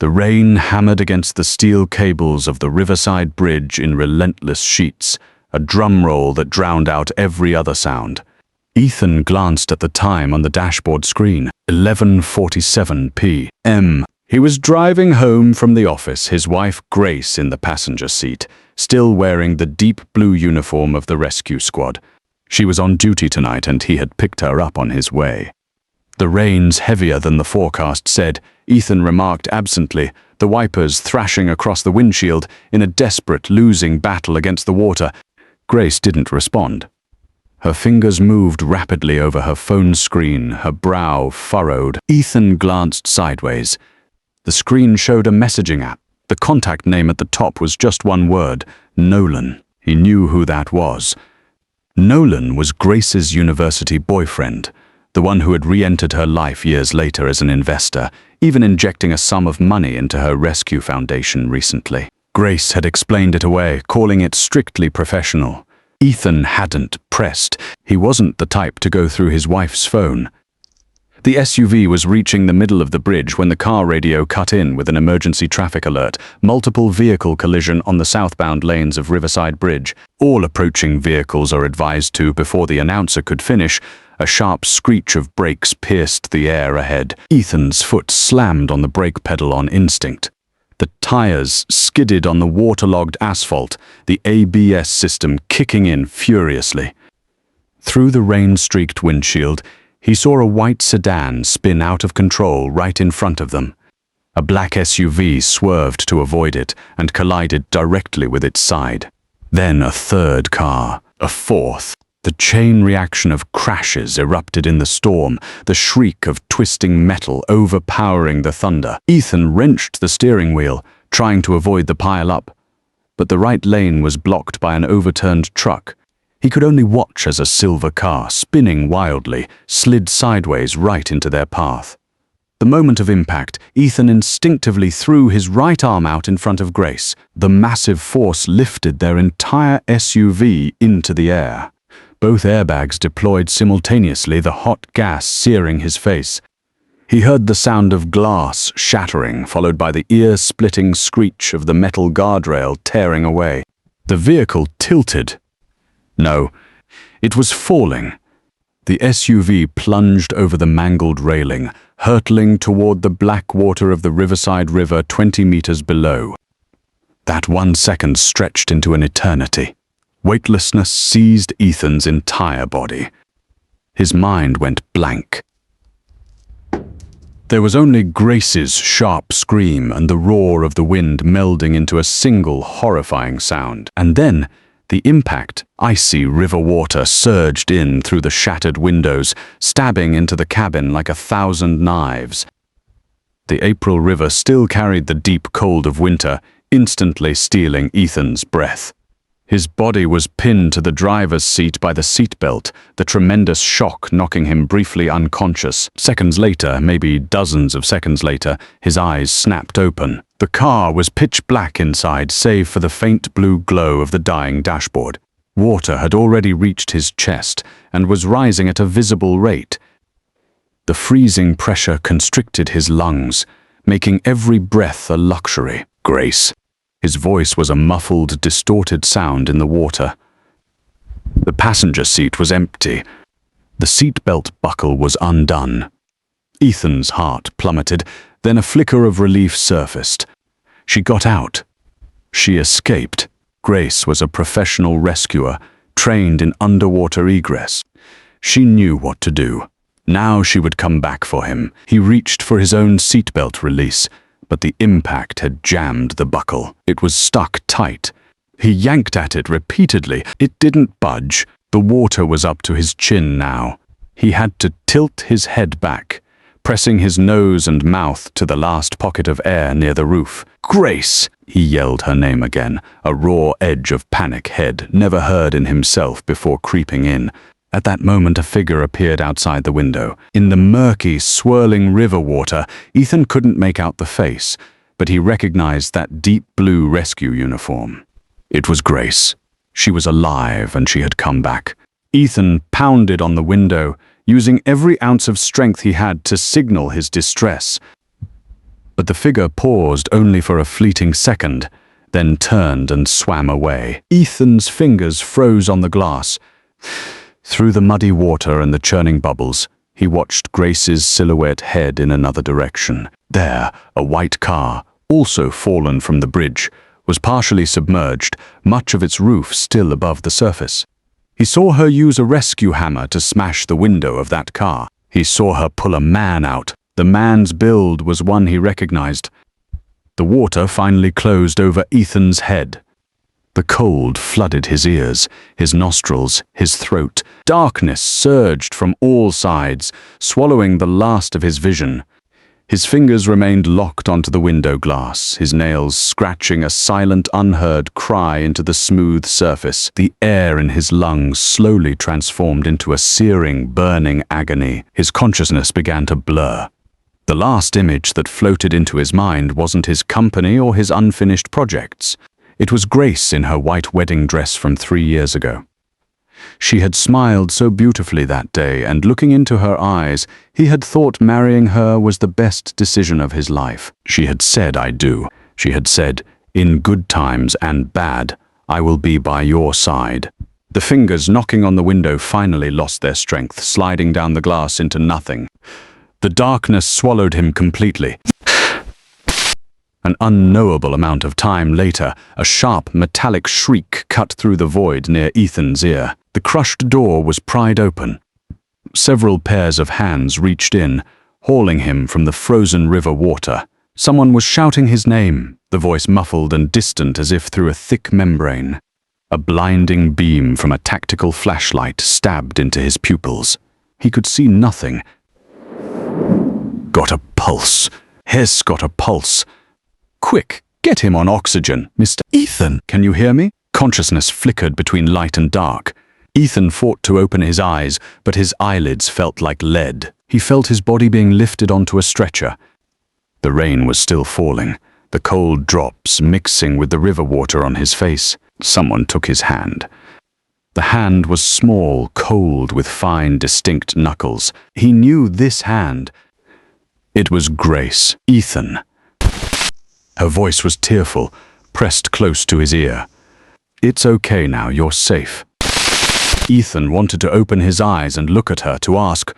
The rain hammered against the steel cables of the riverside bridge in relentless sheets, a drum roll that drowned out every other sound. Ethan glanced at the time on the dashboard screen, 11:47 p.m. He was driving home from the office, his wife Grace in the passenger seat, still wearing the deep blue uniform of the rescue squad. She was on duty tonight and he had picked her up on his way. "The rain's heavier than the forecast said," Ethan remarked absently, the wipers thrashing across the windshield in a desperate losing battle against the water. Grace didn't respond. Her fingers moved rapidly over her phone screen, her brow furrowed. Ethan glanced sideways. The screen showed a messaging app. The contact name at the top was just one word, Nolan. He knew who that was. Nolan was Grace's university boyfriend, the one who had re-entered her life years later as an investor, even injecting a sum of money into her rescue foundation recently. Grace had explained it away, calling it strictly professional. Ethan hadn't pressed. He wasn't the type to go through his wife's phone. The SUV was reaching the middle of the bridge when the car radio cut in with an emergency traffic alert. Multiple vehicle collision on the southbound lanes of Riverside Bridge. All approaching vehicles are advised to before the announcer could finish. A sharp screech of brakes pierced the air ahead. Ethan's foot slammed on the brake pedal on instinct. The tires skidded on the waterlogged asphalt, the ABS system kicking in furiously. Through the rain-streaked windshield, he saw a white sedan spin out of control right in front of them. A black SUV swerved to avoid it and collided directly with its side. Then a third car, a fourth. The chain reaction of crashes erupted in the storm, the shriek of twisting metal overpowering the thunder. Ethan wrenched the steering wheel, trying to avoid the pile-up. But the right lane was blocked by an overturned truck. He could only watch as a silver car, spinning wildly, slid sideways right into their path. The moment of impact, Ethan instinctively threw his right arm out in front of Grace. The massive force lifted their entire SUV into the air. Both airbags deployed simultaneously, the hot gas searing his face. He heard the sound of glass shattering, followed by the ear-splitting screech of the metal guardrail tearing away. The vehicle tilted. No, it was falling. The SUV plunged over the mangled railing, hurtling toward the black water of the Riverside River 20 meters below. That 1 second stretched into an eternity. Weightlessness seized Ethan's entire body. His mind went blank. There was only Grace's sharp scream and the roar of the wind melding into a single horrifying sound. And then, the impact, icy river water surged in through the shattered windows, stabbing into the cabin like 1,000 knives. The April river still carried the deep cold of winter, instantly stealing Ethan's breath. His body was pinned to the driver's seat by the seatbelt, the tremendous shock knocking him briefly unconscious. Seconds later, maybe dozens of seconds later, his eyes snapped open. The car was pitch black inside, save for the faint blue glow of the dying dashboard. Water had already reached his chest and was rising at a visible rate. The freezing pressure constricted his lungs, making every breath a luxury. Grace. His voice was a muffled, distorted sound in the water. The passenger seat was empty. The seatbelt buckle was undone. Ethan's heart plummeted, then a flicker of relief surfaced. She got out. She escaped. Grace was a professional rescuer, trained in underwater egress. She knew what to do. Now she would come back for him. He reached for his own seatbelt release, but the impact had jammed the buckle. It was stuck tight. He yanked at it repeatedly. It didn't budge. The water was up to his chin now. He had to tilt his head back, pressing his nose and mouth to the last pocket of air near the roof. "Grace!" He yelled her name again, a raw edge of panic head never heard in himself before creeping in. At that moment, a figure appeared outside the window. In the murky, swirling river water, Ethan couldn't make out the face, but he recognized that deep blue rescue uniform. It was Grace. She was alive and she had come back. Ethan pounded on the window, using every ounce of strength he had to signal his distress. But the figure paused only for a fleeting second, then turned and swam away. Ethan's fingers froze on the glass. Through the muddy water and the churning bubbles, he watched Grace's silhouette head in another direction. There, a white car, also fallen from the bridge, was partially submerged, much of its roof still above the surface. He saw her use a rescue hammer to smash the window of that car. He saw her pull a man out. The man's build was one he recognized. The water finally closed over Ethan's head. The cold flooded his ears, his nostrils, his throat. Darkness surged from all sides, swallowing the last of his vision. His fingers remained locked onto the window glass, his nails scratching a silent, unheard cry into the smooth surface. The air in his lungs slowly transformed into a searing, burning agony. His consciousness began to blur. The last image that floated into his mind wasn't his company or his unfinished projects. It was Grace in her white wedding dress from 3 years ago. She had smiled so beautifully that day, and looking into her eyes, he had thought marrying her was the best decision of his life. She had said, "I do." She had said, "In good times and bad, I will be by your side." The fingers knocking on the window finally lost their strength, sliding down the glass into nothing. The darkness swallowed him completely. An unknowable amount of time later, a sharp metallic shriek cut through the void near Ethan's ear. The crushed door was pried open. Several pairs of hands reached in, hauling him from the frozen river water. Someone was shouting his name, the voice muffled and distant as if through a thick membrane. A blinding beam from a tactical flashlight stabbed into his pupils. He could see nothing. Got a pulse. Hess got a pulse. Quick, get him on oxygen, Mr. Ethan, can you hear me? Consciousness flickered between light and dark. Ethan fought to open his eyes, but his eyelids felt like lead. He felt his body being lifted onto a stretcher. The rain was still falling, the cold drops mixing with the river water on his face. Someone took his hand. The hand was small, cold, with fine, distinct knuckles. He knew this hand. It was Grace. Ethan. Her voice was tearful, pressed close to his ear. "It's okay now, you're safe." Ethan wanted to open his eyes and look at her to ask,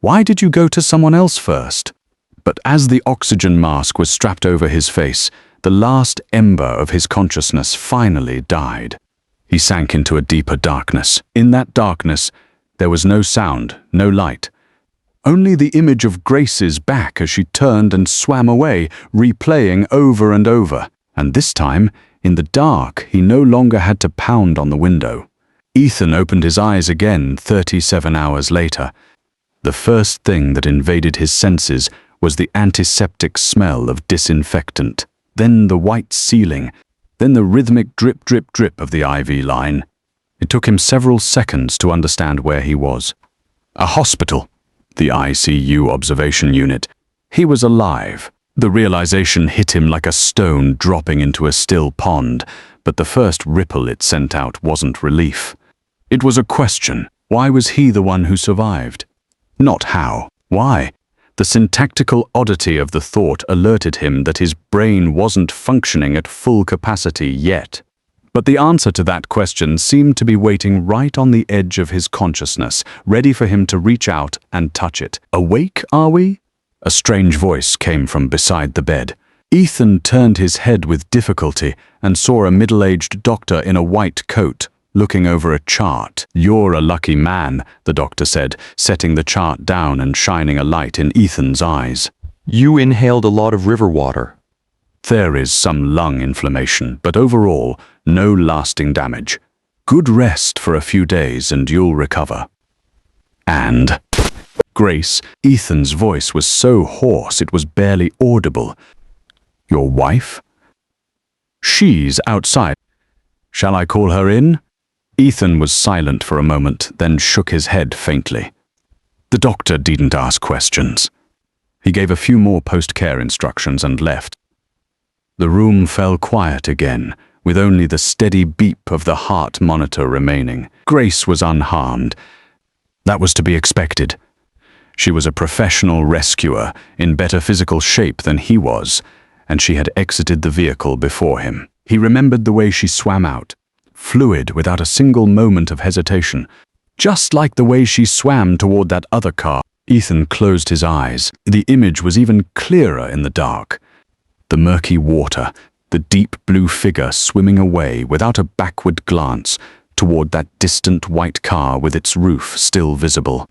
"Why did you go to someone else first?" But as the oxygen mask was strapped over his face, the last ember of his consciousness finally died. He sank into a deeper darkness. In that darkness, there was no sound, no light. Only the image of Grace's back as she turned and swam away, replaying over and over. And this time, in the dark, he no longer had to pound on the window. Ethan opened his eyes again 37 hours later. The first thing that invaded his senses was the antiseptic smell of disinfectant, then the white ceiling, then the rhythmic drip, drip, drip of the IV line. It took him several seconds to understand where he was. A hospital. The ICU observation unit. He was alive. The realization hit him like a stone dropping into a still pond, but the first ripple it sent out wasn't relief. It was a question. Why was he the one who survived? Not how. Why? The syntactical oddity of the thought alerted him that his brain wasn't functioning at full capacity yet. But the answer to that question seemed to be waiting right on the edge of his consciousness, ready for him to reach out and touch it. "Awake, are we?" A strange voice came from beside the bed. Ethan turned his head with difficulty and saw a middle-aged doctor in a white coat, looking over a chart. "You're a lucky man," the doctor said, setting the chart down and shining a light in Ethan's eyes. "You inhaled a lot of river water." "There is some lung inflammation, but overall, no lasting damage. Good rest for a few days and you'll recover." And Grace, Ethan's voice was so hoarse it was barely audible. "Your wife?" "She's outside. Shall I call her in?" Ethan was silent for a moment, then shook his head faintly. The doctor didn't ask questions. He gave a few more post-care instructions and left. The room fell quiet again, with only the steady beep of the heart monitor remaining. Grace was unharmed. That was to be expected. She was a professional rescuer, in better physical shape than he was, and she had exited the vehicle before him. He remembered the way she swam out, fluid without a single moment of hesitation, just like the way she swam toward that other car. Ethan closed his eyes. The image was even clearer in the dark. The murky water, the deep blue figure swimming away without a backward glance toward that distant white car with its roof still visible.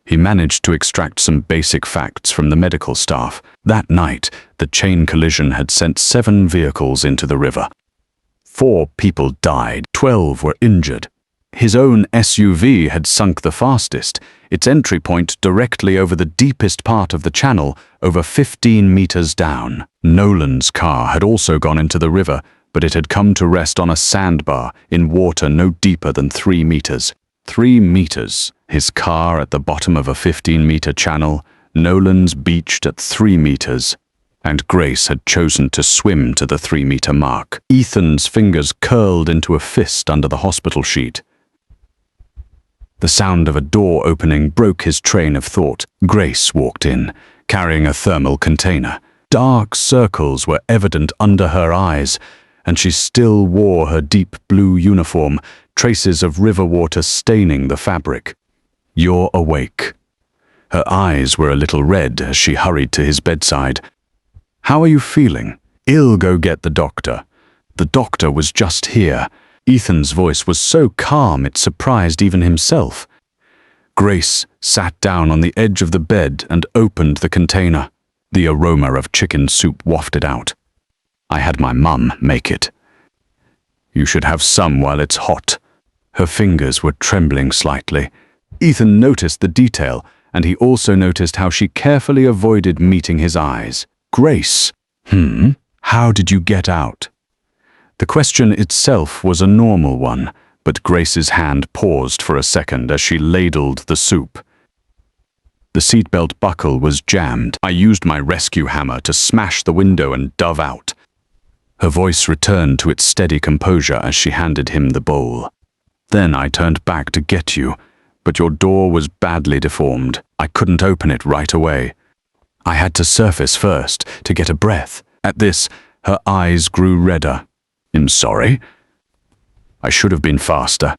He managed to extract some basic facts from the medical staff. That night, the chain collision had sent 7 vehicles into the river. 4 people died, 12 were injured. His own SUV had sunk the fastest, its entry point directly over the deepest part of the channel, over 15 meters down. Nolan's car had also gone into the river, but it had come to rest on a sandbar in water no deeper than 3 meters. 3 meters. His car at the bottom of a 15-meter channel, Nolan's beached at 3 meters, and Grace had chosen to swim to the 3-meter mark. Ethan's fingers curled into a fist under the hospital sheet. The sound of a door opening broke his train of thought. Grace walked in, carrying a thermal container. Dark circles were evident under her eyes, and she still wore her deep blue uniform, traces of river water staining the fabric. "You're awake." Her eyes were a little red as she hurried to his bedside. "How are you feeling?" "I'll go get the doctor." The doctor was just here. Ethan's voice was so calm it surprised even himself. Grace sat down on the edge of the bed and opened the container. The aroma of chicken soup wafted out. "I had my mum make it." "You should have some while it's hot." Her fingers were trembling slightly. Ethan noticed the detail, and he also noticed how she carefully avoided meeting his eyes. "Grace, how did you get out?" The question itself was a normal one, but Grace's hand paused for a second as she ladled the soup. The seatbelt buckle was jammed. "I used my rescue hammer to smash the window and dove out." Her voice returned to its steady composure as she handed him the bowl. "Then I turned back to get you, but your door was badly deformed. I couldn't open it right away. I had to surface first to get a breath." At this, her eyes grew redder. "I'm sorry. I should have been faster."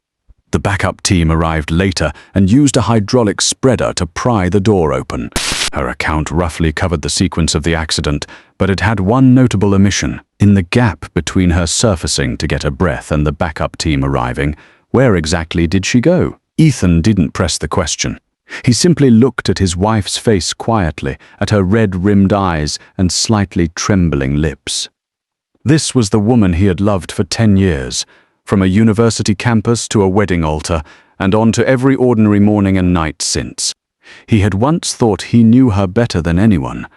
The backup team arrived later and used a hydraulic spreader to pry the door open. Her account roughly covered the sequence of the accident, but it had one notable omission. In the gap between her surfacing to get a breath and the backup team arriving, where exactly did she go? Ethan didn't press the question. He simply looked at his wife's face quietly, at her red-rimmed eyes and slightly trembling lips. This was the woman he had loved for 10 years, from a university campus to a wedding altar, and on to every ordinary morning and night since. He had once thought he knew her better than anyone.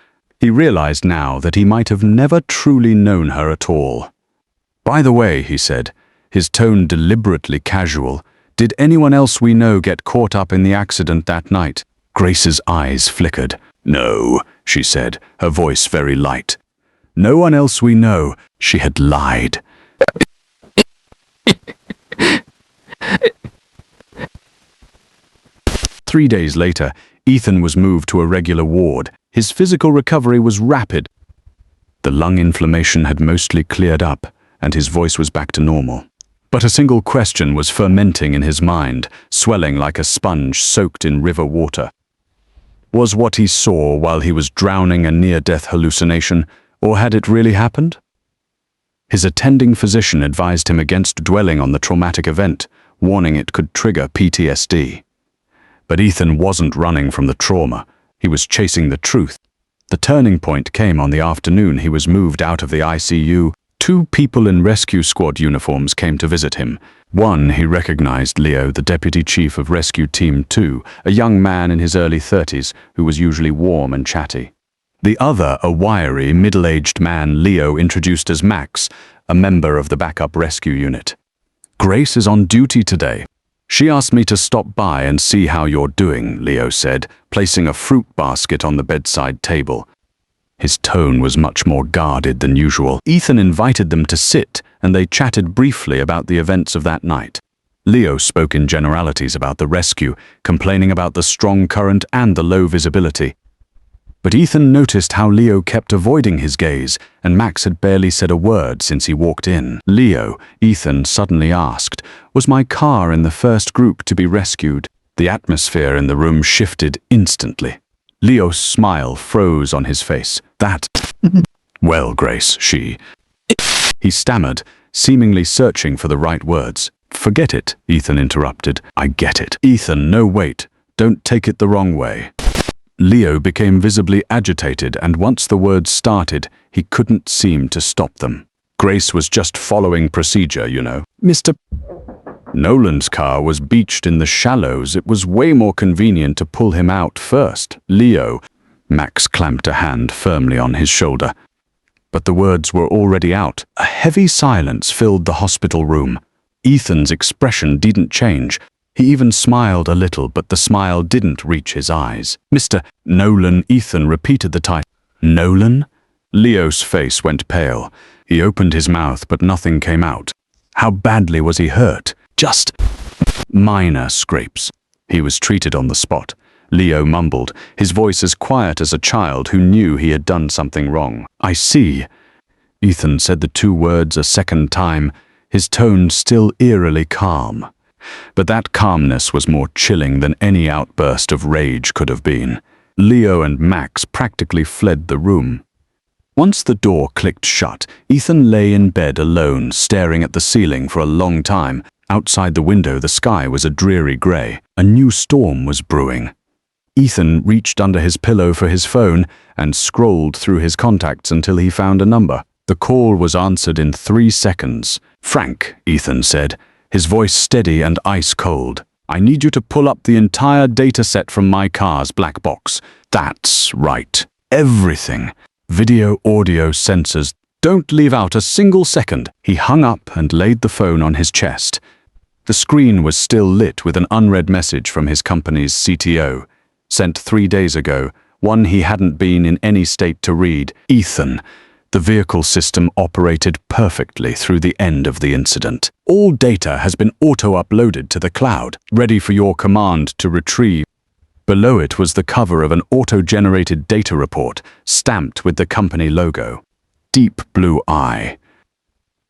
He realized now that he might have never truly known her at all. "By the way," he said, his tone deliberately casual, "did anyone else we know get caught up in the accident that night?" Grace's eyes flickered. "No," she said, her voice very light. "No one else we know." She had lied. Three days later, Ethan was moved to a regular ward. His physical recovery was rapid. The lung inflammation had mostly cleared up, and his voice was back to normal. But a single question was fermenting in his mind, swelling like a sponge soaked in river water. Was what he saw while he was drowning a near-death hallucination, or had it really happened? His attending physician advised him against dwelling on the traumatic event, warning it could trigger PTSD. But Ethan wasn't running from the trauma. He was chasing the truth. The turning point came on the afternoon he was moved out of the ICU. 2 people in rescue squad uniforms came to visit him. One, he recognized Leo, the deputy chief of Rescue Team 2, a young man in his early 30s who was usually warm and chatty. The other, a wiry, middle-aged man Leo introduced as Max, a member of the backup rescue unit. "Grace is on duty today. She asked me to stop by and see how you're doing," Leo said, placing a fruit basket on the bedside table. His tone was much more guarded than usual. Ethan invited them to sit, and they chatted briefly about the events of that night. Leo spoke in generalities about the rescue, complaining about the strong current and the low visibility. But Ethan noticed how Leo kept avoiding his gaze, and Max had barely said a word since he walked in. "Leo," Ethan suddenly asked, "was my car in the first group to be rescued?" The atmosphere in the room shifted instantly. Leo's smile froze on his face. "That..." "Well, Grace, He stammered, seemingly searching for the right words. "Forget it," Ethan interrupted. "I get it." "Ethan, no, wait. Don't take it the wrong way." Leo became visibly agitated, and once the words started, he couldn't seem to stop them. "Grace was just following procedure, you know. Mr. Nolan's car was beached in the shallows. It was way more convenient to pull him out first." "Leo," Max clamped a hand firmly on his shoulder. But the words were already out. A heavy silence filled the hospital room. Ethan's expression didn't change. He even smiled a little, but the smile didn't reach his eyes. "Mr. Nolan," Ethan repeated the title. "Nolan?" Leo's face went pale. He opened his mouth, but nothing came out. How badly was he hurt? "Just minor scrapes." He was treated on the spot. Leo mumbled, his voice as quiet as a child who knew he had done something wrong. "I see." Ethan said the two words a second time, his tone still eerily calm. But that calmness was more chilling than any outburst of rage could have been. Leo and Max practically fled the room. Once the door clicked shut, Ethan lay in bed alone, staring at the ceiling for a long time. Outside the window, the sky was a dreary grey. A new storm was brewing. Ethan reached under his pillow for his phone and scrolled through his contacts until he found a number. The call was answered in 3 seconds. "Frank," Ethan said, his voice steady and ice-cold. "I need you to pull up the entire data set from my car's black box." "That's right. Everything. Video, audio, sensors. Don't leave out a single second." He hung up and laid the phone on his chest. The screen was still lit with an unread message from his company's CTO, sent 3 days ago, one he hadn't been in any state to read. "Ethan, the vehicle system operated perfectly through the end of the incident. All data has been auto-uploaded to the cloud, ready for your command to retrieve." Below it was the cover of an auto-generated data report, stamped with the company logo. Deep blue eye.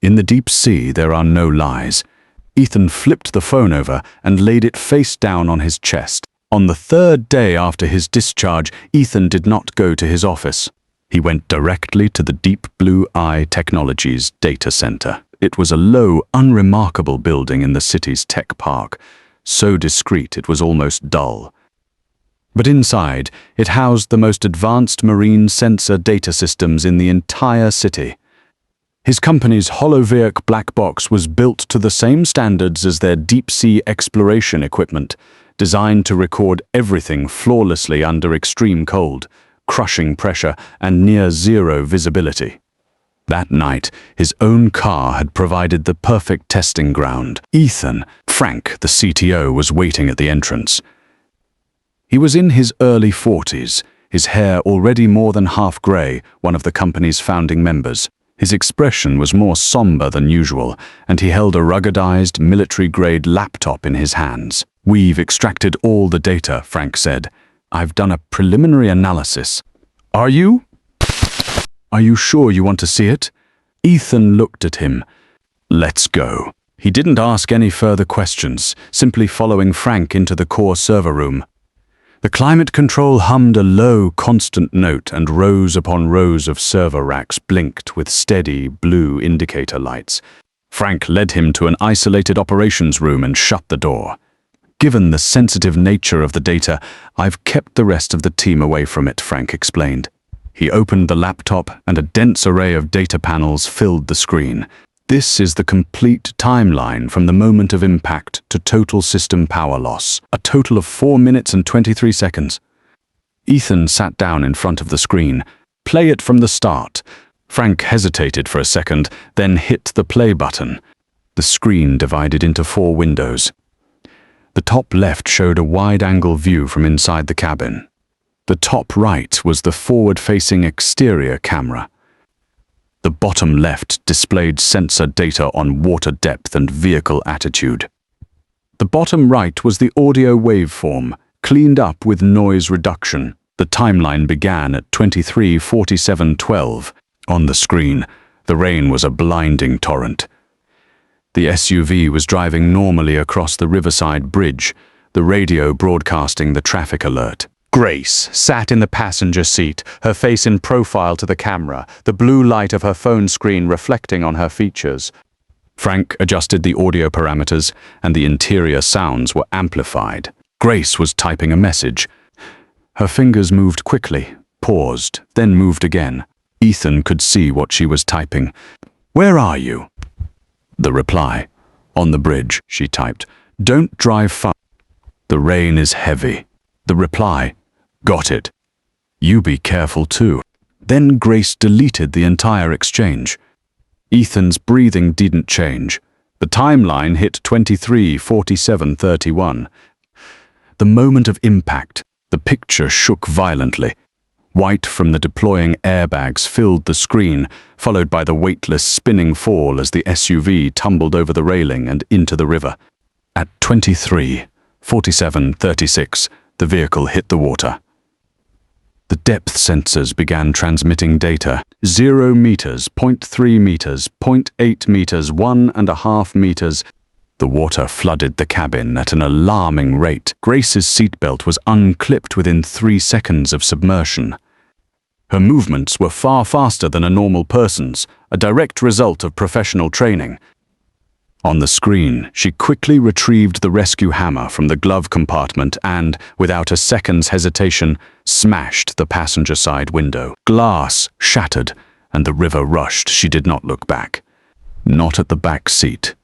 In the deep sea there are no lies. Ethan flipped the phone over and laid it face down on his chest. On the 3rd day after his discharge, Ethan did not go to his office. He went directly to the Deep Blue Eye Technologies data center. It was a low, unremarkable building in the city's tech park, so discreet it was almost dull. But inside, it housed the most advanced marine sensor data systems in the entire city. His company's Holovirk black box was built to the same standards as their deep-sea exploration equipment, designed to record everything flawlessly under extreme cold, crushing pressure, and near-zero visibility. That night, his own car had provided the perfect testing ground. Frank, the CTO, was waiting at the entrance. He was in his early 40s, his hair already more than half grey, one of the company's founding members. His expression was more somber than usual, and he held a ruggedized, military-grade laptop in his hands. "We've extracted all the data," Frank said. "I've done a preliminary analysis." Are you sure you want to see it?" Ethan looked at him. "Let's go." He didn't ask any further questions, simply following Frank into the core server room. The climate control hummed a low, constant note, and rows upon rows of server racks blinked with steady, blue indicator lights. Frank led him to an isolated operations room and shut the door. "Given the sensitive nature of the data, I've kept the rest of the team away from it," Frank explained. He opened the laptop, and a dense array of data panels filled the screen. "This is the complete timeline from the moment of impact to total system power loss. A total of 4 minutes and 23 seconds. Ethan sat down in front of the screen. "Play it from the start." Frank hesitated for a second, then hit the play button. The screen divided into 4 windows. The top left showed a wide-angle view from inside the cabin. The top right was the forward-facing exterior camera. The bottom left displayed sensor data on water depth and vehicle attitude. The bottom right was the audio waveform, cleaned up with noise reduction. The timeline began at 23:47:12. On the screen, the rain was a blinding torrent. The SUV was driving normally across the Riverside Bridge, the radio broadcasting the traffic alert. Grace sat in the passenger seat, her face in profile to the camera, the blue light of her phone screen reflecting on her features. Frank adjusted the audio parameters, and the interior sounds were amplified. Grace was typing a message. Her fingers moved quickly, paused, then moved again. Ethan could see what she was typing. "Where are you?" The reply. "On the bridge," she typed. "Don't drive fast. The rain is heavy." The reply. "Got it. You be careful too." Then Grace deleted the entire exchange. Ethan's breathing didn't change. The timeline hit 23:47:31. The moment of impact, the picture shook violently. White from the deploying airbags filled the screen, followed by the weightless spinning fall as the SUV tumbled over the railing and into the river. At 23:47:36, the vehicle hit the water. The depth sensors began transmitting data. 0 meters, 0.3 meters, 0.8 meters, 1.5 meters. The water flooded the cabin at an alarming rate. Grace's seatbelt was unclipped within 3 seconds of submersion. Her movements were far faster than a normal person's, a direct result of professional training. On the screen, she quickly retrieved the rescue hammer from the glove compartment and, without a second's hesitation, smashed the passenger side window. Glass shattered, and the river rushed. She did not look back. Not at the back seat.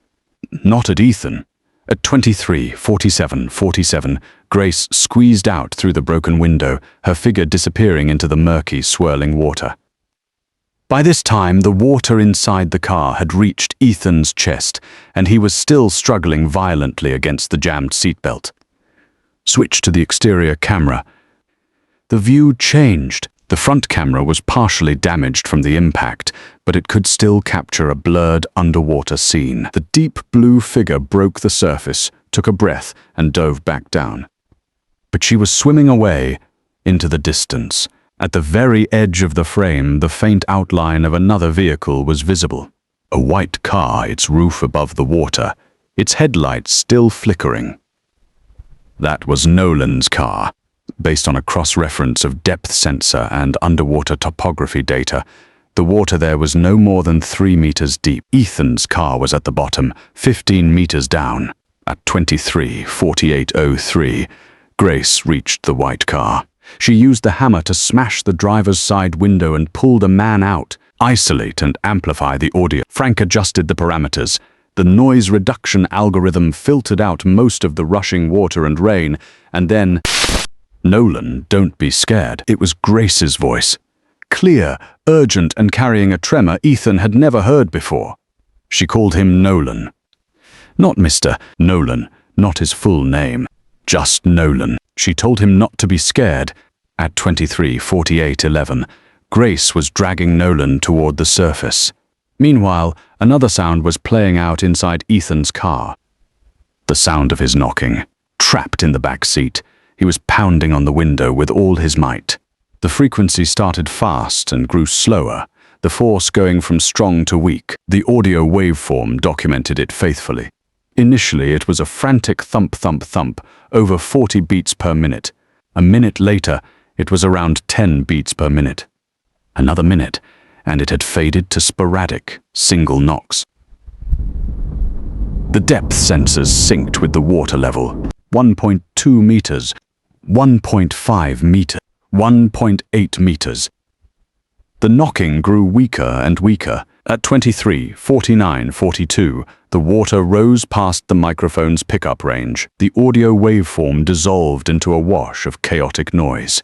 Not at Ethan. At 23:47:47, Grace squeezed out through the broken window, her figure disappearing into the murky, swirling water. By this time, the water inside the car had reached Ethan's chest, and he was still struggling violently against the jammed seatbelt. Switch to the exterior camera. The view changed. The front camera was partially damaged from the impact, but it could still capture a blurred underwater scene. The deep blue figure broke the surface, took a breath, and dove back down. But she was swimming away into the distance. At the very edge of the frame, the faint outline of another vehicle was visible. A white car, its roof above the water, its headlights still flickering. That was Nolan's car. Based on a cross-reference of depth sensor and underwater topography data, the water there was no more than 3 meters deep. Ethan's car was at the bottom, 15 meters down. At 23:48:03, Grace reached the white car. She used the hammer to smash the driver's side window and pulled a man out. Isolate and amplify the audio. Frank adjusted the parameters. The noise reduction algorithm filtered out most of the rushing water and rain, and then... "Nolan, don't be scared." It was Grace's voice. Clear, urgent, and carrying a tremor Ethan had never heard before. She called him Nolan. Not Mr. Nolan, not his full name. Just Nolan. She told him not to be scared. At 23:48:11, Grace was dragging Nolan toward the surface. Meanwhile, another sound was playing out inside Ethan's car. The sound of his knocking. Trapped in the back seat, he was pounding on the window with all his might. The frequency started fast and grew slower, the force going from strong to weak. The audio waveform documented it faithfully. Initially, it was a frantic thump, thump, thump, over 40 beats per minute. A minute later, it was around 10 beats per minute. Another minute, and it had faded to sporadic, single knocks. The depth sensors synced with the water level. 1.2 meters, 1.5 meters, 1.8 meters. The knocking grew weaker and weaker. At 23:49:42, the water rose past the microphone's pickup range. The audio waveform dissolved into a wash of chaotic noise.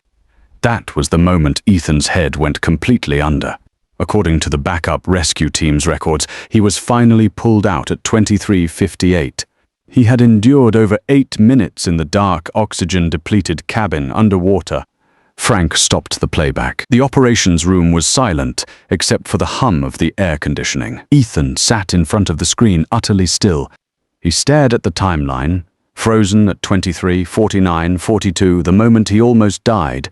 That was the moment Ethan's head went completely under. According to the backup rescue team's records, he was finally pulled out at 23:58. He had endured over 8 minutes in the dark, oxygen-depleted cabin underwater. Frank stopped the playback. The operations room was silent, except for the hum of the air conditioning. Ethan sat in front of the screen, utterly still. He stared at the timeline, frozen at 23, 49, 42, the moment he almost died.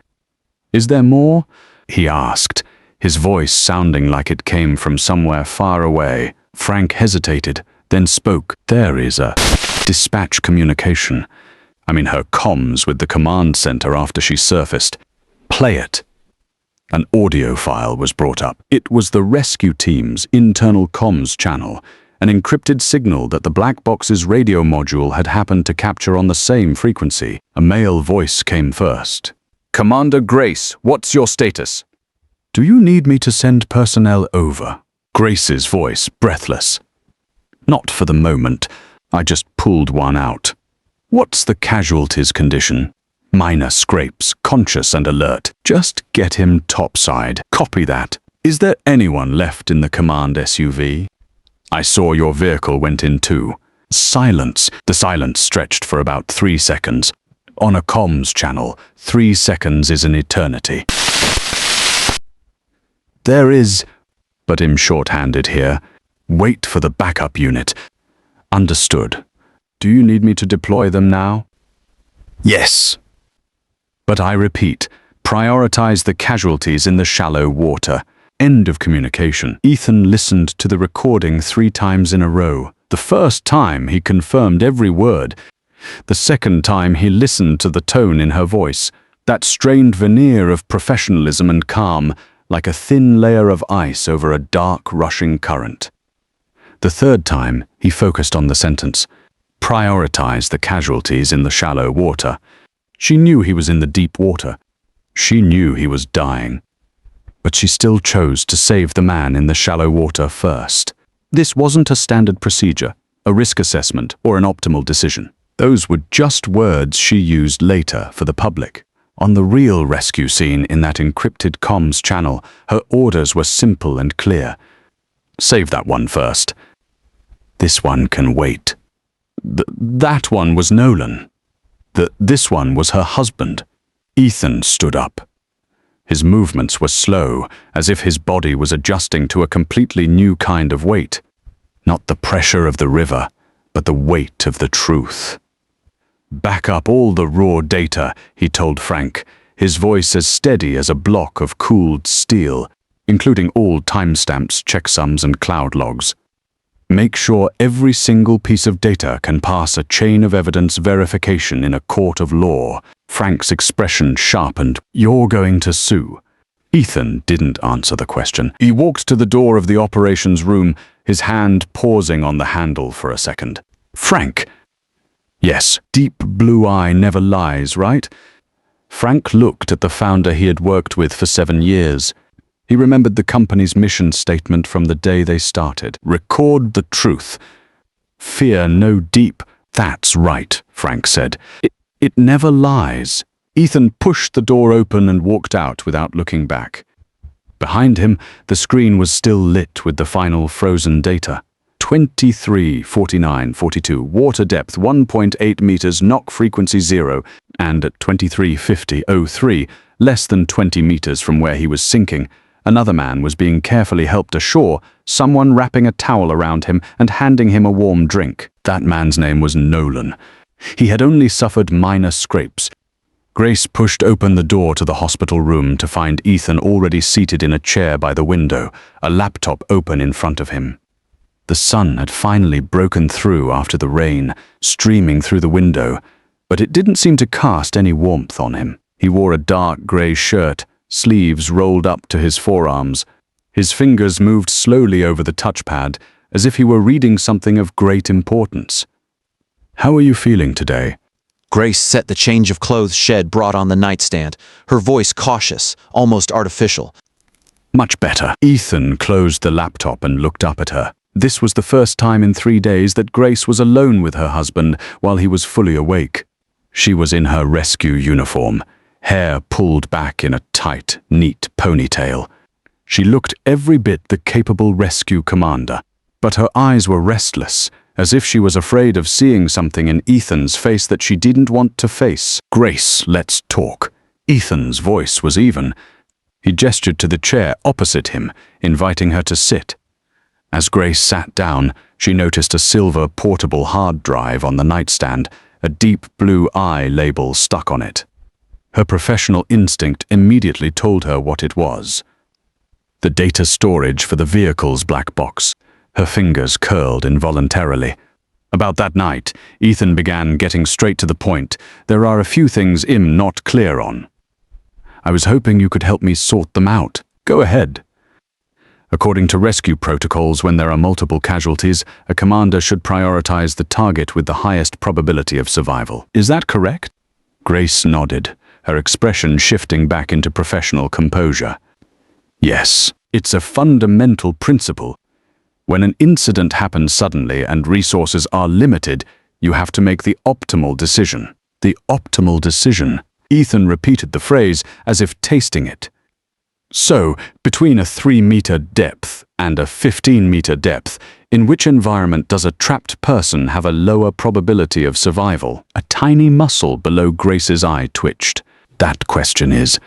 "Is there more?" he asked, his voice sounding like it came from somewhere far away. Frank hesitated, then spoke. "There is a dispatch communication. I mean her comms with the command center after she surfaced. Play it." An audio file was brought up. It was the rescue team's internal comms channel, an encrypted signal that the black box's radio module had happened to capture on the same frequency. A male voice came first. "Commander Grace, what's your status?" "Do you need me to send personnel over?" Grace's voice, breathless. "Not for the moment. I just pulled one out." "What's the casualty's condition?" "Minor scrapes, conscious and alert. Just get him topside." "Copy that. Is there anyone left in the command SUV?" "I saw your vehicle went in too." Silence. The silence stretched for about 3 seconds. On a comms channel, 3 seconds is an eternity. "There is," but I'm short-handed here. "Wait for the backup unit." "Understood. Do you need me to deploy them now?" "Yes." "But I repeat, prioritize the casualties in the shallow water." End of communication. Ethan listened to the recording 3 times in a row. The first time he confirmed every word. The second time he listened to the tone in her voice, that strained veneer of professionalism and calm, like a thin layer of ice over a dark, rushing current. The third time he focused on the sentence, prioritize the casualties in the shallow water. She knew he was in the deep water. She knew he was dying. But she still chose to save the man in the shallow water first. This wasn't a standard procedure, a risk assessment, or an optimal decision. Those were just words she used later for the public. On the real rescue scene in that encrypted comms channel, her orders were simple and clear. "Save that one first. This one can wait." That one was Nolan. This one was her husband. Ethan stood up. His movements were slow, as if his body was adjusting to a completely new kind of weight. Not the pressure of the river, but the weight of the truth. "Back up all the raw data," he told Frank, his voice as steady as a block of cooled steel, including all timestamps, checksums, and cloud logs. "Make sure every single piece of data can pass a chain of evidence verification in a court of law." Frank's expression sharpened. "You're going to sue?" Ethan didn't answer the question. He walked to the door of the operations room, his hand pausing on the handle for a second. "Frank." "Yes, deep blue eye never lies, right?" Frank looked at the founder he had worked with for 7 years. He remembered the company's mission statement from the day they started. "Record the truth. Fear no deep." "That's right," Frank said. It never lies." Ethan pushed the door open and walked out without looking back. Behind him, the screen was still lit with the final frozen data. 23, 49, 42, water depth 1.8 meters, knock frequency 0, and at 23:50:03, less than 20 meters from where he was sinking, another man was being carefully helped ashore, someone wrapping a towel around him and handing him a warm drink. That man's name was Nolan. He had only suffered minor scrapes. Grace pushed open the door to the hospital room to find Ethan already seated in a chair by the window, a laptop open in front of him. The sun had finally broken through after the rain, streaming through the window, but it didn't seem to cast any warmth on him. He wore a dark grey shirt, sleeves rolled up to his forearms. His fingers moved slowly over the touchpad, as if he were reading something of great importance. "How are you feeling today?" Grace set the change of clothes Shed brought on the nightstand, her voice cautious, almost artificial. "Much better." Ethan closed the laptop and looked up at her. This was the first time in 3 days that Grace was alone with her husband while he was fully awake. She was in her rescue uniform, hair pulled back in a tight, neat ponytail. She looked every bit the capable rescue commander, but her eyes were restless, as if she was afraid of seeing something in Ethan's face that she didn't want to face. "Grace, let's talk." Ethan's voice was even. He gestured to the chair opposite him, inviting her to sit. As Grace sat down, she noticed a silver portable hard drive on the nightstand, a deep blue eye label stuck on it. Her professional instinct immediately told her what it was. The data storage for the vehicle's black box. Her fingers curled involuntarily. About that night, Ethan began getting straight to the point. There are a few things I'm not clear on. I was hoping you could help me sort them out. Go ahead. According to rescue protocols, when there are multiple casualties, a commander should prioritize the target with the highest probability of survival. Is that correct? Grace nodded, her expression shifting back into professional composure. Yes, it's a fundamental principle. When an incident happens suddenly and resources are limited, you have to make the optimal decision. The optimal decision. Ethan repeated the phrase as if tasting it. So, between a 3-meter depth and a 15-meter depth, in which environment does a trapped person have a lower probability of survival? A tiny muscle below Grace's eye twitched. That question is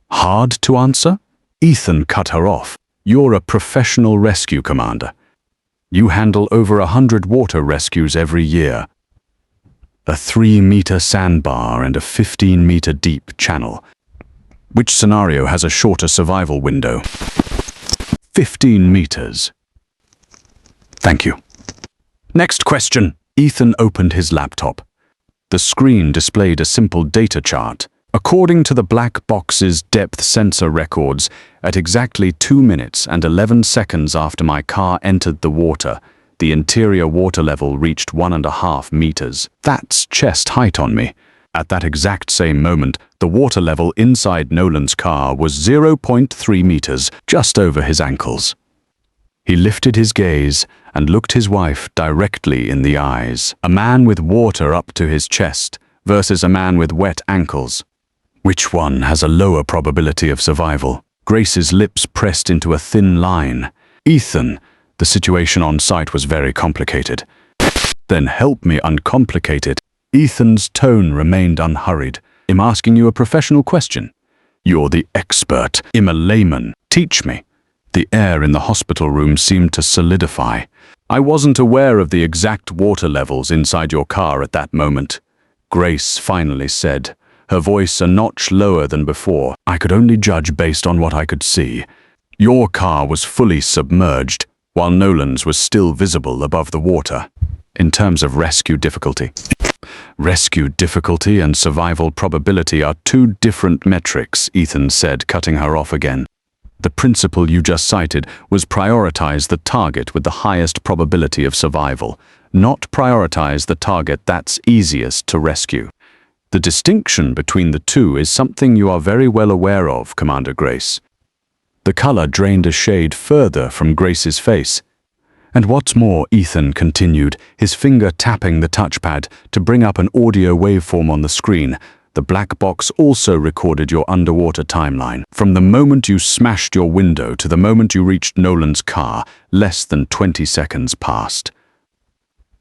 hard to answer? Ethan cut her off. You're a professional rescue commander. You handle over 100 water rescues every year. A 3-meter sandbar and a 15-meter deep channel. Which scenario has a shorter survival window? 15 meters. Thank you. Next question. Ethan opened his laptop. The screen displayed a simple data chart. According to the black box's depth sensor records, at exactly 2 minutes and 11 seconds after my car entered the water, the interior water level reached 1.5 meters. That's chest height on me. At that exact same moment, the water level inside Nolan's car was 0.3 meters, just over his ankles. He lifted his gaze and looked his wife directly in the eyes. A man with water up to his chest versus a man with wet ankles. Which one has a lower probability of survival? Grace's lips pressed into a thin line. Ethan, the situation on site was very complicated. Then help me uncomplicate it. Ethan's tone remained unhurried. I'm asking you a professional question. You're the expert. I'm a layman. Teach me. The air in the hospital room seemed to solidify. I wasn't aware of the exact water levels inside your car at that moment. Grace finally said, her voice a notch lower than before. I could only judge based on what I could see. Your car was fully submerged, while Nolan's was still visible above the water. In terms of rescue difficulty. Rescue difficulty and survival probability are two different metrics, Ethan said, cutting her off again. The principle you just cited was prioritize the target with the highest probability of survival, not prioritize the target that's easiest to rescue. The distinction between the two is something you are very well aware of, Commander Grace. The color drained a shade further from Grace's face. And what's more, Ethan continued, his finger tapping the touchpad to bring up an audio waveform on the screen. The black box also recorded your underwater timeline. From the moment you smashed your window to the moment you reached Nolan's car, less than 20 seconds passed.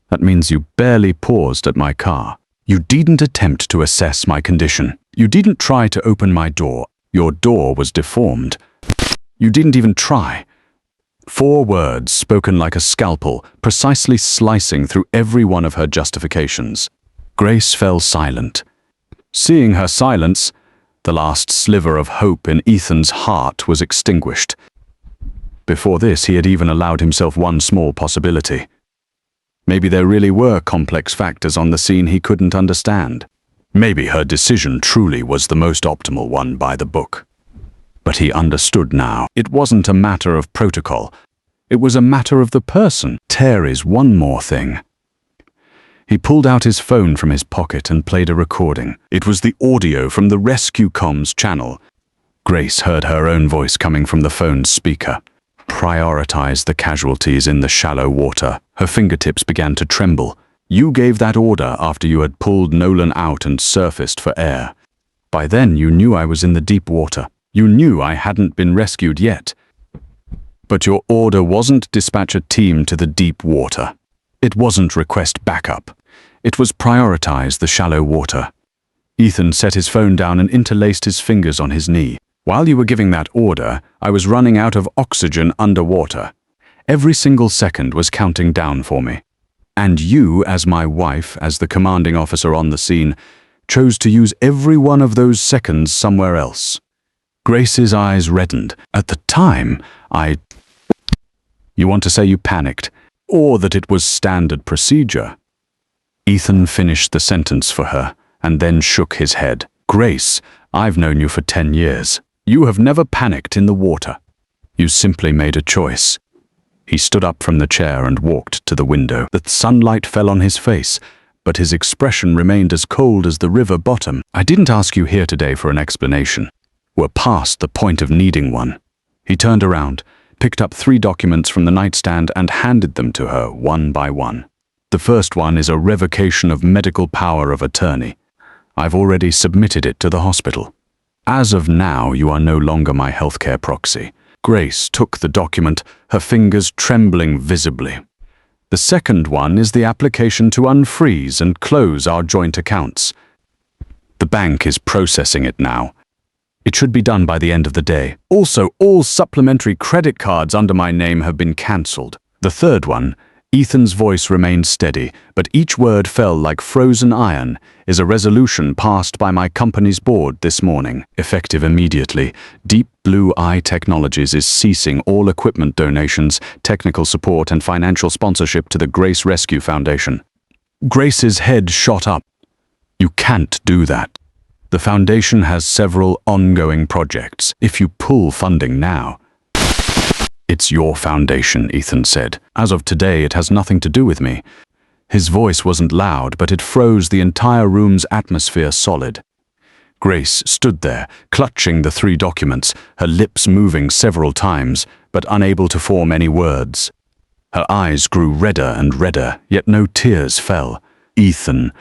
That means you barely paused at my car. You didn't attempt to assess my condition. You didn't try to open my door. Your door was deformed. You didn't even try. 4 words spoken like a scalpel, precisely slicing through every one of her justifications. Grace fell silent. Seeing her silence, the last sliver of hope in Ethan's heart was extinguished. Before this, he had even allowed himself one small possibility. Maybe there really were complex factors on the scene he couldn't understand. Maybe her decision truly was the most optimal one by the book. But he understood now. It wasn't a matter of protocol. It was a matter of the person. Terry's one more thing. He pulled out his phone from his pocket and played a recording. It was the audio from the Rescue Comms channel. Grace heard her own voice coming from the phone's speaker. Prioritize the casualties in the shallow water. Her fingertips began to tremble. You gave that order after you had pulled Nolan out and surfaced for air. By then you knew I was in the deep water. You knew I hadn't been rescued yet. But your order wasn't dispatch a team to the deep water. It wasn't request backup. It was prioritize the shallow water. Ethan set his phone down and interlaced his fingers on his knee. While you were giving that order, I was running out of oxygen underwater. Every single second was counting down for me. And you, as my wife, as the commanding officer on the scene, chose to use every one of those seconds somewhere else. Grace's eyes reddened. At the time, You want to say you panicked, or that it was standard procedure? Ethan finished the sentence for her, and then shook his head. Grace, I've known you for 10 years. You have never panicked in the water. You simply made a choice. He stood up from the chair and walked to the window. The sunlight fell on his face, but his expression remained as cold as the river bottom. I didn't ask you here today for an explanation. We're past the point of needing one. He turned around, picked up 3 documents from the nightstand and handed them to her one by one. The first one is a revocation of medical power of attorney. I've already submitted it to the hospital. As of now, you are no longer my healthcare proxy. Grace took the document, her fingers trembling visibly. The second one is the application to unfreeze and close our joint accounts. The bank is processing it now. It should be done by the end of the day. Also, all supplementary credit cards under my name have been cancelled. The third one, Ethan's voice remained steady, but each word fell like frozen iron, is a resolution passed by my company's board this morning. Effective immediately, Deep Blue Eye Technologies is ceasing all equipment donations, technical support and financial sponsorship to the Grace Rescue Foundation. Grace's head shot up. You can't do that. The foundation has several ongoing projects. If you pull funding now, it's your foundation, Ethan said. As of today, it has nothing to do with me. His voice wasn't loud, but it froze the entire room's atmosphere solid. Grace stood there, clutching the 3 documents, her lips moving several times, but unable to form any words. Her eyes grew redder and redder, yet no tears fell. Ethan,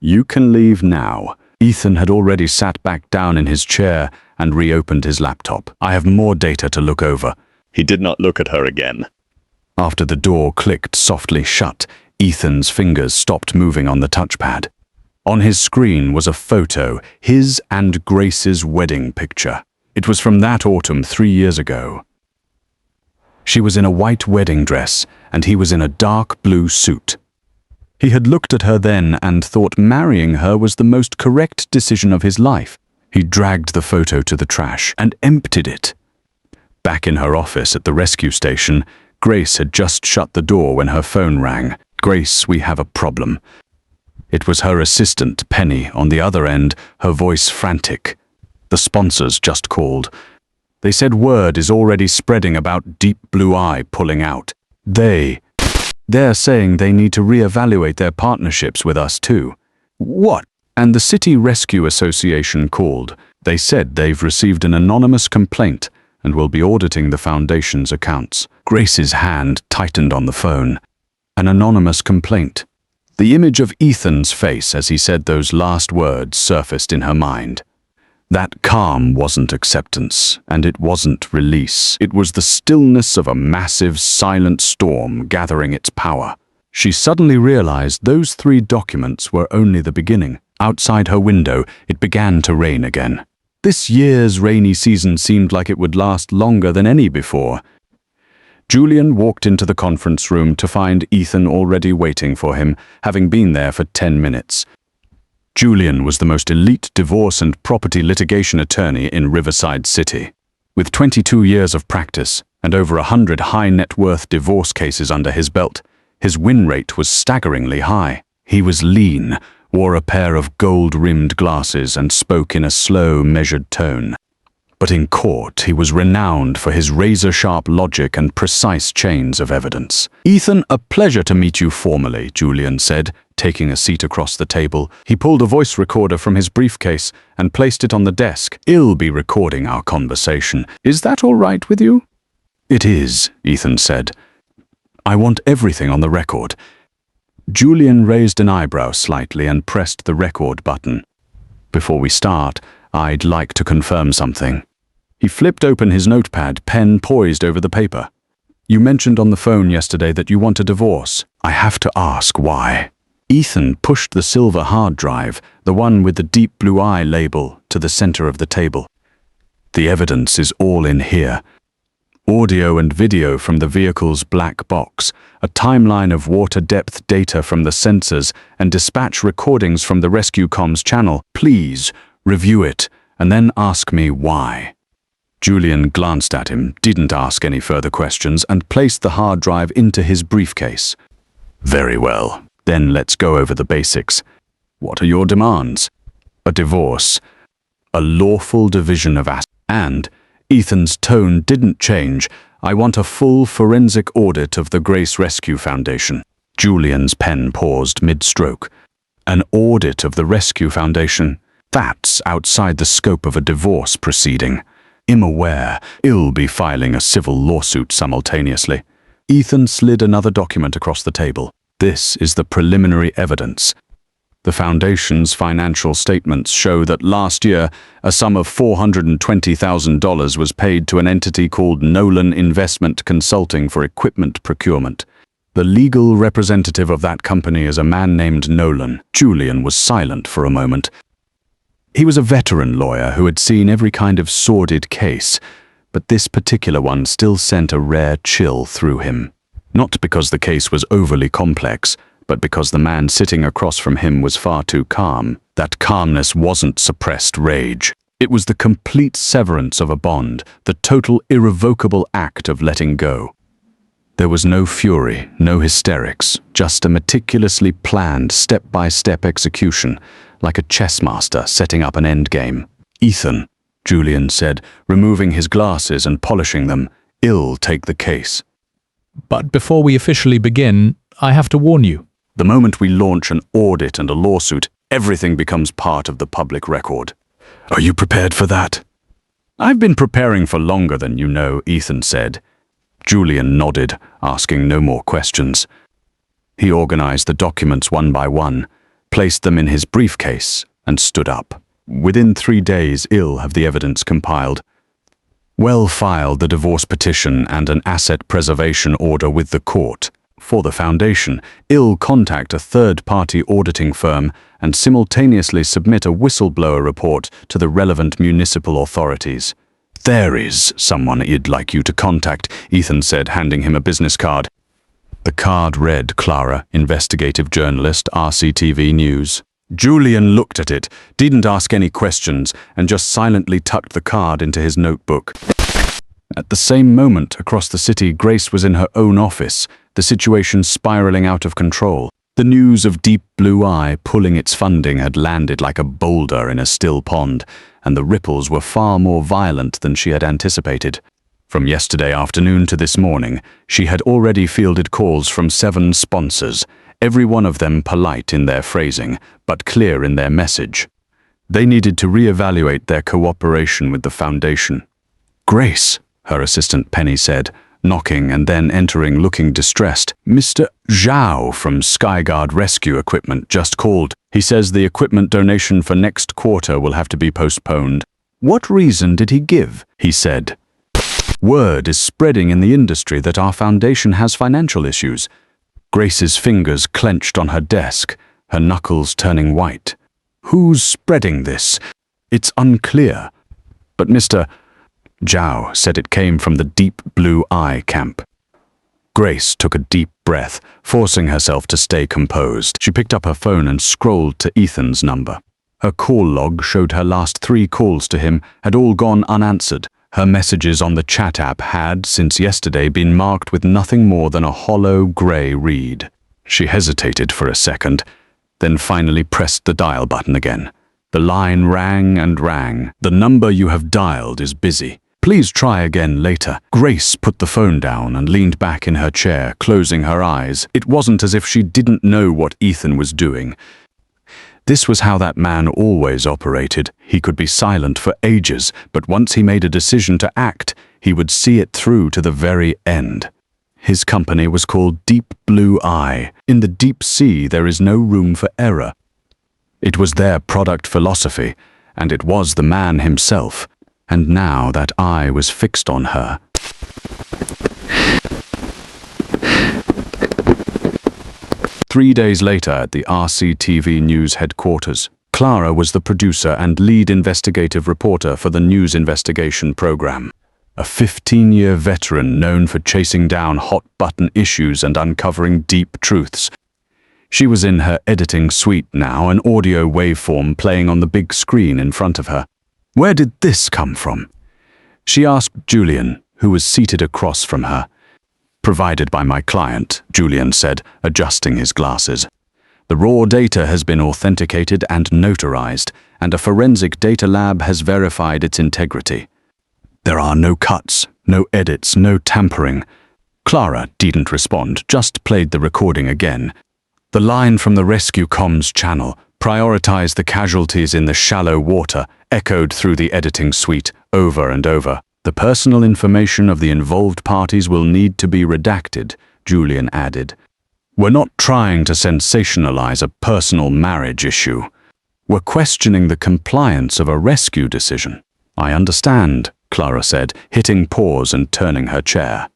you can leave now. Ethan had already sat back down in his chair and reopened his laptop. I have more data to look over. He did not look at her again. After the door clicked softly shut, Ethan's fingers stopped moving on the touchpad. On his screen was a photo, his and Grace's wedding picture. It was from that autumn 3 years ago. She was in a white wedding dress, and he was in a dark blue suit. He had looked at her then and thought marrying her was the most correct decision of his life. He dragged the photo to the trash and emptied it. Back in her office at the rescue station, Grace had just shut the door when her phone rang. Grace, we have a problem. It was her assistant, Penny, on the other end, her voice frantic. The sponsors just called. They said word is already spreading about Deep Blue Eye pulling out. They're saying they need to reevaluate their partnerships with us too. What? And the City Rescue Association called. They said they've received an anonymous complaint and will be auditing the foundation's accounts. Grace's hand tightened on the phone. An anonymous complaint. The image of Ethan's face as he said those last words surfaced in her mind. That calm wasn't acceptance, and it wasn't release. It was the stillness of a massive, silent storm gathering its power. She suddenly realized those 3 documents were only the beginning. Outside her window, it began to rain again. This year's rainy season seemed like it would last longer than any before. Julian walked into the conference room to find Ethan already waiting for him, having been there for 10 minutes. Julian was the most elite divorce and property litigation attorney in Riverside City. With 22 years of practice and over 100 high-net-worth divorce cases under his belt, his win rate was staggeringly high. He was lean, wore a pair of gold-rimmed glasses and spoke in a slow, measured tone. But in court, he was renowned for his razor-sharp logic and precise chains of evidence. Ethan, a pleasure to meet you formally, Julian said, taking a seat across the table. He pulled a voice recorder from his briefcase and placed it on the desk. I'll be recording our conversation. Is that all right with you? It is, Ethan said. I want everything on the record. Julian raised an eyebrow slightly and pressed the record button. Before we start, I'd like to confirm something. He flipped open his notepad, pen poised over the paper. You mentioned on the phone yesterday that you want a divorce. I have to ask why. Ethan pushed the silver hard drive, the one with the Deep Blue Eye label, to the center of the table. The evidence is all in here. audio and video from the vehicle's black box, a timeline of water depth data from the sensors, and dispatch recordings from the rescue comms channel. Please review it and then ask me why. Julian glanced at him, didn't ask any further questions, and placed the hard drive into his briefcase. Very well, then let's go over the basics. What are your demands? A divorce, a lawful division of assets, and Ethan's tone didn't change. I want a full forensic audit of the Grace Rescue Foundation. Julian's pen paused mid-stroke. An audit of the Rescue Foundation? That's outside the scope of a divorce proceeding. I'm aware he'll be filing a civil lawsuit simultaneously. Ethan slid another document across the table. This is the preliminary evidence. The Foundation's financial statements show that last year, a sum of $420,000 was paid to an entity called Nolan Investment Consulting for equipment procurement. The legal representative of that company is a man named Nolan. Julian was silent for a moment. He was a veteran lawyer who had seen every kind of sordid case, but this particular one still sent a rare chill through him. Not because the case was overly complex, but because the man sitting across from him was far too calm. That calmness wasn't suppressed rage. It was the complete severance of a bond, the total irrevocable act of letting go. There was no fury, no hysterics, just a meticulously planned step-by-step execution, like a chess master setting up an endgame. Ethan, Julian said, removing his glasses and polishing them, I'll take the case. But before we officially begin, I have to warn you. The moment we launch an audit and a lawsuit, everything becomes part of the public record. Are you prepared for that? I've been preparing for longer than you know, Ethan said. Julian nodded, asking no more questions. He organized the documents one by one, placed them in his briefcase, and stood up. Within 3 days, I'll have the evidence compiled. Well filed the divorce petition and an asset preservation order with the court. For the Foundation, I'll contact a third-party auditing firm and simultaneously submit a whistleblower report to the relevant municipal authorities. There is someone I'd like you to contact, Ethan said, handing him a business card. The card read Clara, investigative journalist, RCTV News. Julian looked at it, didn't ask any questions, and just silently tucked the card into his notebook. At the same moment, across the city, Grace was in her own office, the situation spiraling out of control. The news of Deep Blue Eye pulling its funding had landed like a boulder in a still pond, and the ripples were far more violent than she had anticipated. From yesterday afternoon to this morning, she had already fielded calls from 7 sponsors, every one of them polite in their phrasing, but clear in their message. They needed to reevaluate their cooperation with the Foundation. Grace, her assistant Penny said, knocking and then entering looking distressed. Mr. Zhao from Skyguard Rescue Equipment just called. He says the equipment donation for next quarter will have to be postponed. What reason did he give? He said. Word is spreading in the industry that our foundation has financial issues. Grace's fingers clenched on her desk, her knuckles turning white. Who's spreading this? It's unclear. But Mr. Zhao said it came from the Deep Blue Eye camp. Grace took a deep breath, forcing herself to stay composed. She picked up her phone and scrolled to Ethan's number. Her call log showed her last 3 calls to him had all gone unanswered. Her messages on the chat app had, since yesterday, been marked with nothing more than a hollow grey read. She hesitated for a second, then finally pressed the dial button again. The line rang and rang. The number you have dialed is busy. Please try again later. Grace put the phone down and leaned back in her chair, closing her eyes. It wasn't as if she didn't know what Ethan was doing. This was how that man always operated. He could be silent for ages, but once he made a decision to act, he would see it through to the very end. His company was called Deep Blue Eye. In the deep sea, there is no room for error. It was their product philosophy, and it was the man himself. And now that eye was fixed on her. Three days later at the RCTV News headquarters, Clara was the producer and lead investigative reporter for the news investigation program. a 15-year veteran known for chasing down hot-button issues and uncovering deep truths. She was in her editing suite now, an audio waveform playing on the big screen in front of her. Where did this come from? She asked Julian, who was seated across from her. Provided by my client, Julian said, adjusting his glasses. The raw data has been authenticated and notarized, and a forensic data lab has verified its integrity. There are no cuts, no edits, no tampering. Clara didn't respond, just played the recording again. The line from the rescue comms channel, prioritize the casualties in the shallow water, echoed through the editing suite over and over. The personal information of the involved parties will need to be redacted, Julian added. We're not trying to sensationalize a personal marriage issue. We're questioning the compliance of a rescue decision. I understand, Clara said, hitting pause and turning her chair.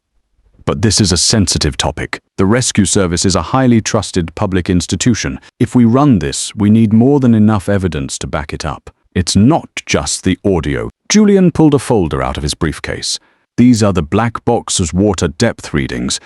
But this is a sensitive topic. The rescue service is a highly trusted public institution. If we run this, we need more than enough evidence to back it up. It's not just the audio. Julian pulled a folder out of his briefcase. These are the black box's water depth readings.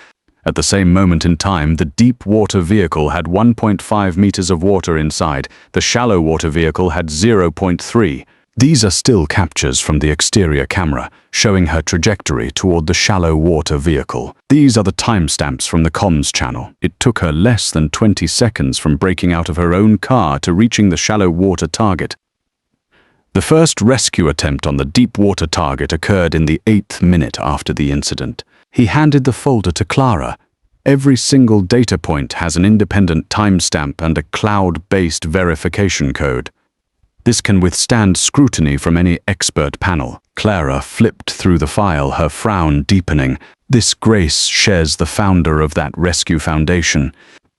At the same moment in time, the deep water vehicle had 1.5 meters of water inside. The shallow water vehicle had 0.3. These are still captures from the exterior camera, showing her trajectory toward the shallow water vehicle. These are the timestamps from the comms channel. It took her less than 20 seconds from breaking out of her own car to reaching the shallow water target. The first rescue attempt on the deep water target occurred in the 8th minute after the incident. He handed the folder to Clara. Every single data point has an independent timestamp and a cloud-based verification code. This can withstand scrutiny from any expert panel. Clara flipped through the file, her frown deepening. This Grace shares the founder of that rescue foundation.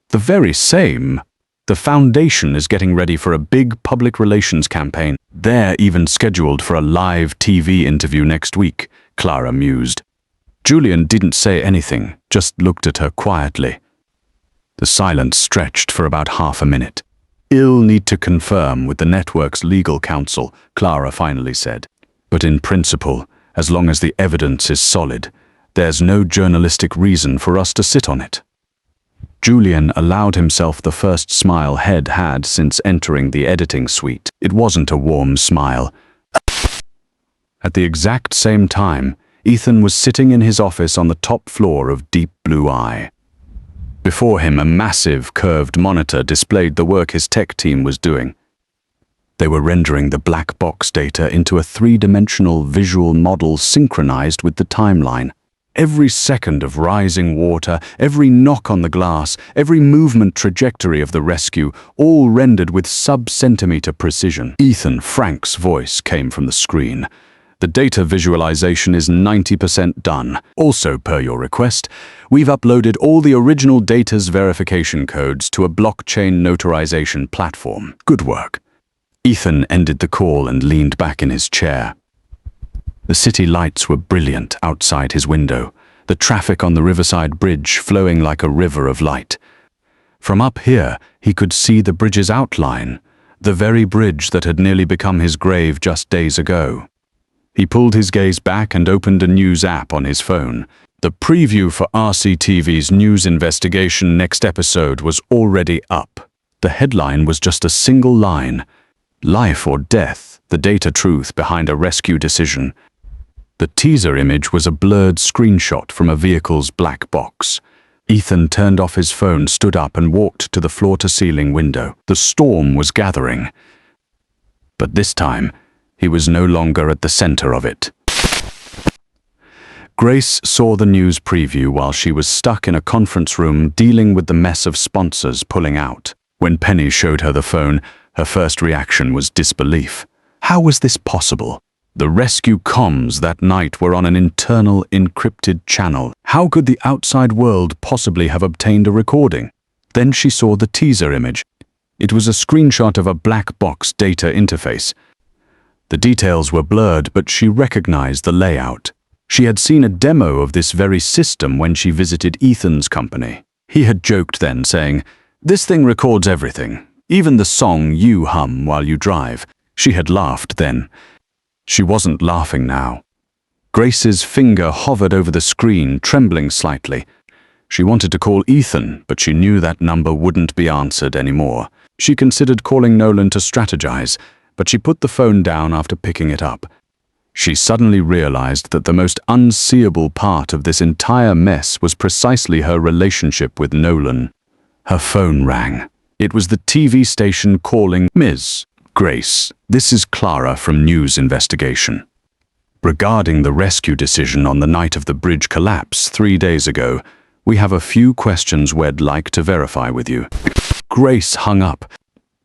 The very same. The foundation is getting ready for a big public relations campaign. They're even scheduled for a live TV interview next week, Clara mused. Julian didn't say anything, just looked at her quietly. The silence stretched for about half a minute. I'll need to confirm with the network's legal counsel, Clara finally said. But in principle, as long as the evidence is solid, there's no journalistic reason for us to sit on it. Julian allowed himself the first smile Head had since entering the editing suite. It wasn't a warm smile. At the exact same time, Ethan was sitting in his office on the top floor of Deep Blue Eye. Before him, a massive, curved monitor displayed the work his tech team was doing. They were rendering the black box data into a three-dimensional visual model synchronized with the timeline. Every second of rising water, every knock on the glass, every movement trajectory of the rescue, all rendered with sub-centimeter precision. Ethan Frank's voice came from the screen. The data visualization is 90% done. Also, per your request, we've uploaded all the original data's verification codes to a blockchain notarization platform. Good work. Ethan ended the call and leaned back in his chair. The city lights were brilliant outside his window, the traffic on the riverside bridge flowing like a river of light. From up here, he could see the bridge's outline, the very bridge that had nearly become his grave just days ago. He pulled his gaze back and opened a news app on his phone. The preview for RCTV's news investigation next episode was already up. The headline was just a single line: "Life or death, the data truth behind a rescue decision." The teaser image was a blurred screenshot from a vehicle's black box. Ethan turned off his phone, stood up and walked to the floor-to-ceiling window. The storm was gathering. But this time, he was no longer at the center of it. Grace saw the news preview while she was stuck in a conference room dealing with the mess of sponsors pulling out. When Penny showed her the phone, her first reaction was disbelief. How was this possible? The rescue comms that night were on an internal encrypted channel. How could the outside world possibly have obtained a recording? Then she saw the teaser image. It was a screenshot of a black box data interface. The details were blurred, but she recognized the layout. She had seen a demo of this very system when she visited Ethan's company. He had joked then, saying, "This thing records everything, even the song you hum while you drive." She had laughed then. She wasn't laughing now. Grace's finger hovered over the screen, trembling slightly. She wanted to call Ethan, but she knew that number wouldn't be answered anymore. She considered calling Nolan to strategize, but she put the phone down after picking it up. She suddenly realized that the most unseeable part of this entire mess was precisely her relationship with Nolan. Her phone rang. It was the TV station calling. "Ms. Grace, this is Clara from News Investigation. Regarding the rescue decision on the night of the bridge collapse 3 days ago, we have a few questions we'd like to verify with you." Grace hung up.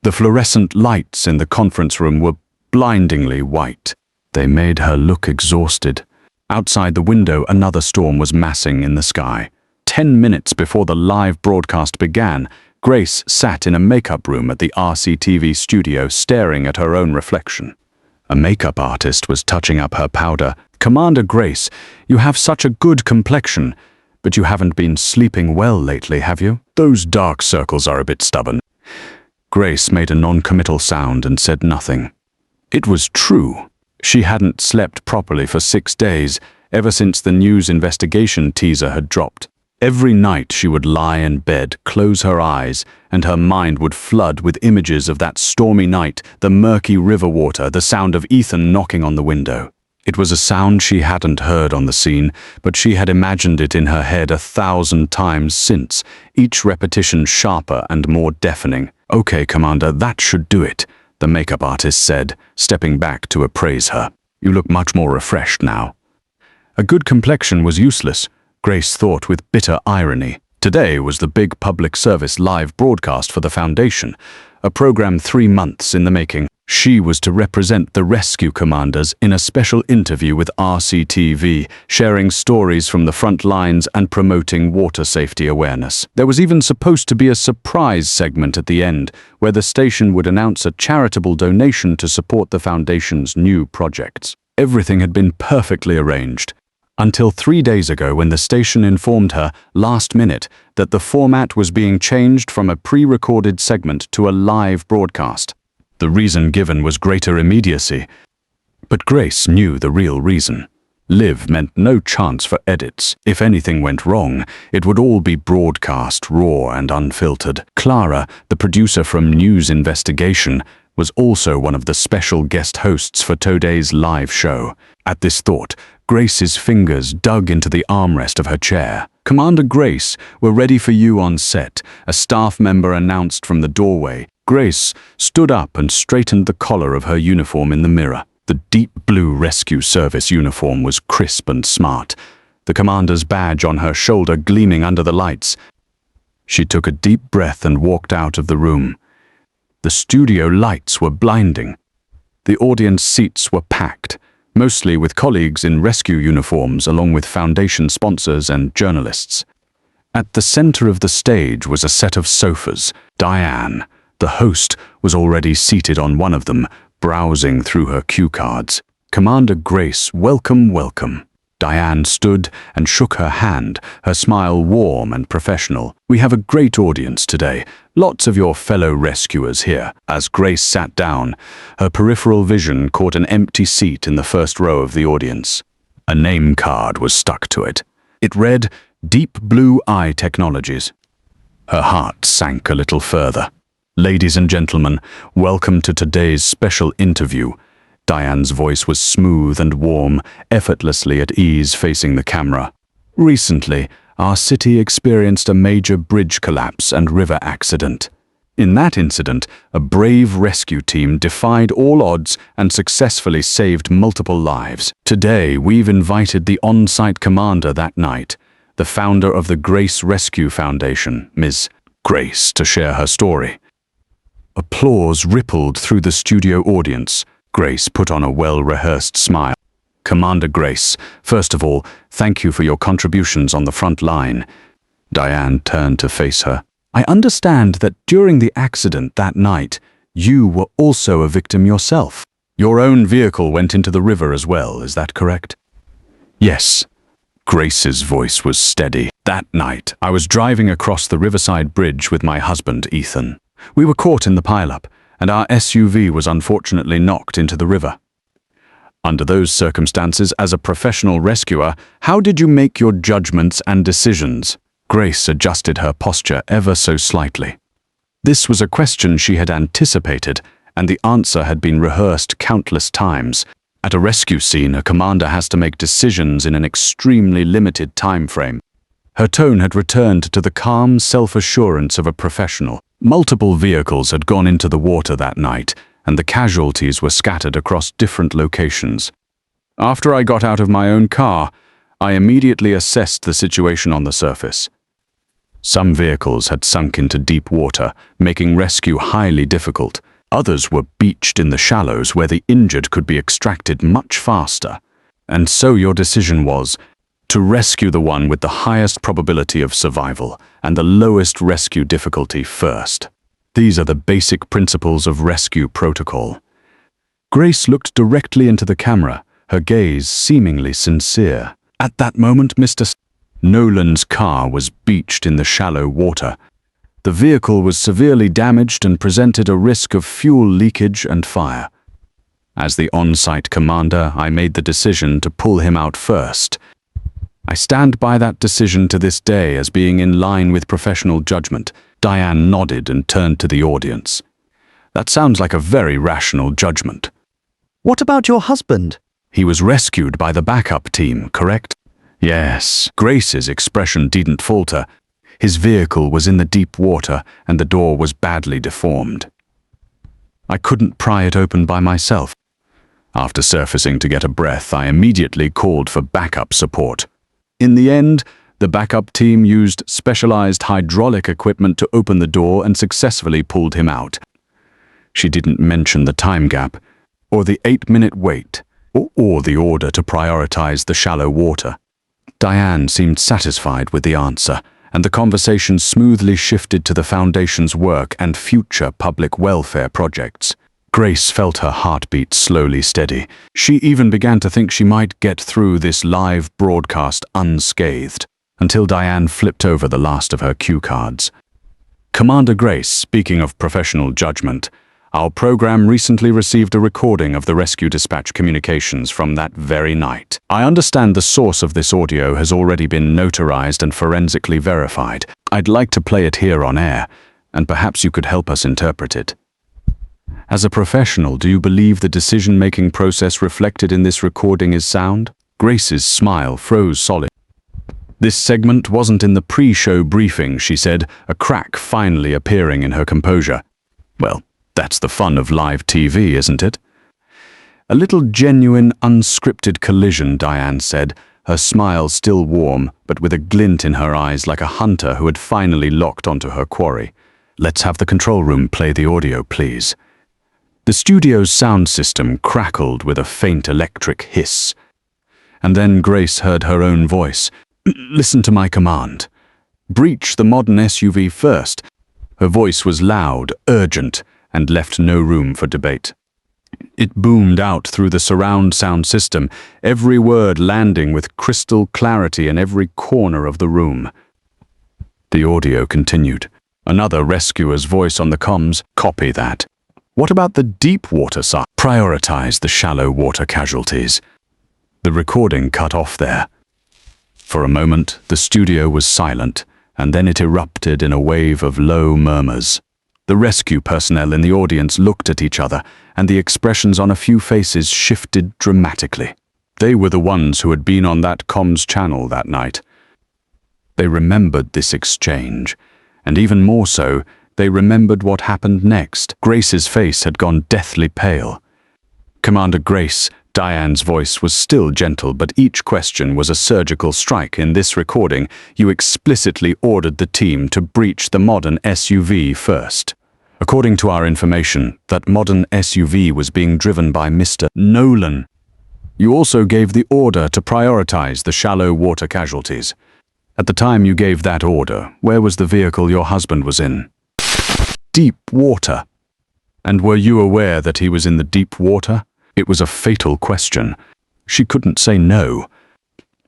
The fluorescent lights in the conference room were blindingly white. They made her look exhausted. Outside the window, another storm was massing in the sky. 10 minutes before the live broadcast began, Grace sat in a makeup room at the RCTV studio staring at her own reflection. A makeup artist was touching up her powder. "Commander Grace, you have such a good complexion, but you haven't been sleeping well lately, have you? Those dark circles are a bit stubborn." Grace made a non-committal sound and said nothing. It was true. She hadn't slept properly for 6 days, ever since the News Investigation teaser had dropped. Every night she would lie in bed, close her eyes, and her mind would flood with images of that stormy night, the murky river water, the sound of Ethan knocking on the window. It was a sound she hadn't heard on the scene, but she had imagined it in her head 1,000 times since, each repetition sharper and more deafening. "Okay, Commander, that should do it," the makeup artist said, stepping back to appraise her. "You look much more refreshed now." A good complexion was useless, Grace thought with bitter irony. Today was the big public service live broadcast for the Foundation, a program 3 months in the making. She was to represent the rescue commanders in a special interview with RCTV, sharing stories from the front lines and promoting water safety awareness. There was even supposed to be a surprise segment at the end, where the station would announce a charitable donation to support the Foundation's new projects. Everything had been perfectly arranged, until 3 days ago when the station informed her, last minute, that the format was being changed from a pre-recorded segment to a live broadcast. The reason given was greater immediacy, but Grace knew the real reason. Live meant no chance for edits. If anything went wrong, it would all be broadcast raw and unfiltered. Clara, the producer from News Investigation, was also one of the special guest hosts for today's live show. At this thought, Grace's fingers dug into the armrest of her chair. "Commander Grace, we're ready for you on set," a staff member announced from the doorway. Grace stood up and straightened the collar of her uniform in the mirror. The deep blue rescue service uniform was crisp and smart, the commander's badge on her shoulder gleaming under the lights. She took a deep breath and walked out of the room. The studio lights were blinding. The audience seats were packed, mostly with colleagues in rescue uniforms along with Foundation sponsors and journalists. At the center of the stage was a set of sofas. Diane, the host, was already seated on one of them, browsing through her cue cards. "Commander Grace, welcome, welcome." Diane stood and shook her hand, her smile warm and professional. "We have a great audience today. Lots of your fellow rescuers here." As Grace sat down, her peripheral vision caught an empty seat in the first row of the audience. A name card was stuck to it. It read, "Deep Blue Eye Technologies." Her heart sank a little further. "Ladies and gentlemen, welcome to today's special interview." Diane's voice was smooth and warm, effortlessly at ease facing the camera. "Recently, our city experienced a major bridge collapse and river accident. In that incident, a brave rescue team defied all odds and successfully saved multiple lives. Today, we've invited the on-site commander that night, the founder of the Grace Rescue Foundation, Ms. Grace, to share her story." Applause rippled through the studio audience. Grace put on a well-rehearsed smile. "Commander Grace, first of all, thank you for your contributions on the front line." Diane turned to face her. "I understand that during the accident that night, you were also a victim yourself. Your own vehicle went into the river as well, is that correct?" "Yes." Grace's voice was steady. "That night, I was driving across the Riverside Bridge with my husband, Ethan. We were caught in the pileup, and our SUV was unfortunately knocked into the river. Under those circumstances, as a professional rescuer, how did you make your judgments and decisions? Grace adjusted her posture ever so slightly. This was a question she had anticipated, and the answer had been rehearsed countless times. At a rescue scene, a commander has to make decisions in an extremely limited time frame. Her tone had returned to the calm self-assurance of a professional. Multiple vehicles had gone into the water that night, and the casualties were scattered across different locations. After I got out of my own car, I immediately assessed the situation on the surface. Some vehicles had sunk into deep water, making rescue highly difficult. Others were beached in the shallows where the injured could be extracted much faster. And so your decision was to rescue the one with the highest probability of survival and the lowest rescue difficulty first. These are the basic principles of rescue protocol. Grace looked directly into the camera, her gaze seemingly sincere. At that moment, Nolan's car was beached in the shallow water. The vehicle was severely damaged and presented a risk of fuel leakage and fire. As the on-site commander, I made the decision to pull him out first. I stand by that decision to this day as being in line with professional judgment. Diane nodded and turned to the audience. That sounds like a very rational judgment. What about your husband? He was rescued by the backup team, correct? Yes. Grace's expression didn't falter. His vehicle was in the deep water and the door was badly deformed. I couldn't pry it open by myself. After surfacing to get a breath, I immediately called for backup support. In the end, the backup team used specialized hydraulic equipment to open the door and successfully pulled him out. She didn't mention the time gap, or the 8-minute wait, or the order to prioritize the shallow water. Diane seemed satisfied with the answer, and the conversation smoothly shifted to the Foundation's work and future public welfare projects. Grace felt her heartbeat slowly steady. She even began to think she might get through this live broadcast unscathed, until Diane flipped over the last of her cue cards. Commander Grace, speaking of professional judgment, our program recently received a recording of the rescue dispatch communications from that very night. I understand the source of this audio has already been notarized and forensically verified. I'd like to play it here on air, and perhaps you could help us interpret it. As a professional, do you believe the decision-making process reflected in this recording is sound? Grace's smile froze solid. This segment wasn't in the pre-show briefing, she said, a crack finally appearing in her composure. Well, that's the fun of live TV, isn't it? A little genuine, unscripted collision, Diane said, her smile still warm, but with a glint in her eyes like a hunter who had finally locked onto her quarry. Let's have the control room play the audio, please. The studio's sound system crackled with a faint electric hiss. And then Grace heard her own voice. Listen to my command. Breach the modern SUV first. Her voice was loud, urgent, and left no room for debate. It boomed out through the surround sound system, every word landing with crystal clarity in every corner of the room. The audio continued. Another rescuer's voice on the comms. Copy that. What about the deep water side? Prioritize the shallow water casualties. The recording cut off there. For a moment, the studio was silent, and then it erupted in a wave of low murmurs. The rescue personnel in the audience looked at each other, and the expressions on a few faces shifted dramatically. They were the ones who had been on that comms channel that night. They remembered this exchange, and even more so, they remembered what happened next. Grace's face had gone deathly pale. Commander Grace, Diane's voice was still gentle, but each question was a surgical strike. In this recording, you explicitly ordered the team to breach the modern SUV first. According to our information, that modern SUV was being driven by Mr. Nolan. You also gave the order to prioritize the shallow water casualties. At the time you gave that order, where was the vehicle your husband was in? Deep water. And were you aware that he was in the deep water? It was a fatal question. She couldn't say no.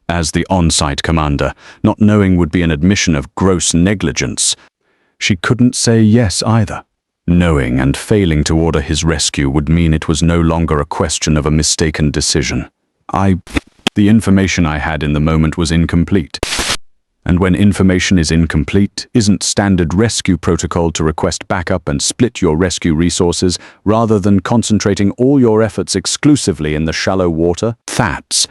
As the on-site commander, not knowing would be an admission of gross negligence. She couldn't say yes either. Knowing and failing to order his rescue would mean it was no longer a question of a mistaken decision. The information I had in the moment was incomplete. And when information is incomplete, isn't standard rescue protocol to request backup and split your rescue resources rather than concentrating all your efforts exclusively in the shallow water? That's.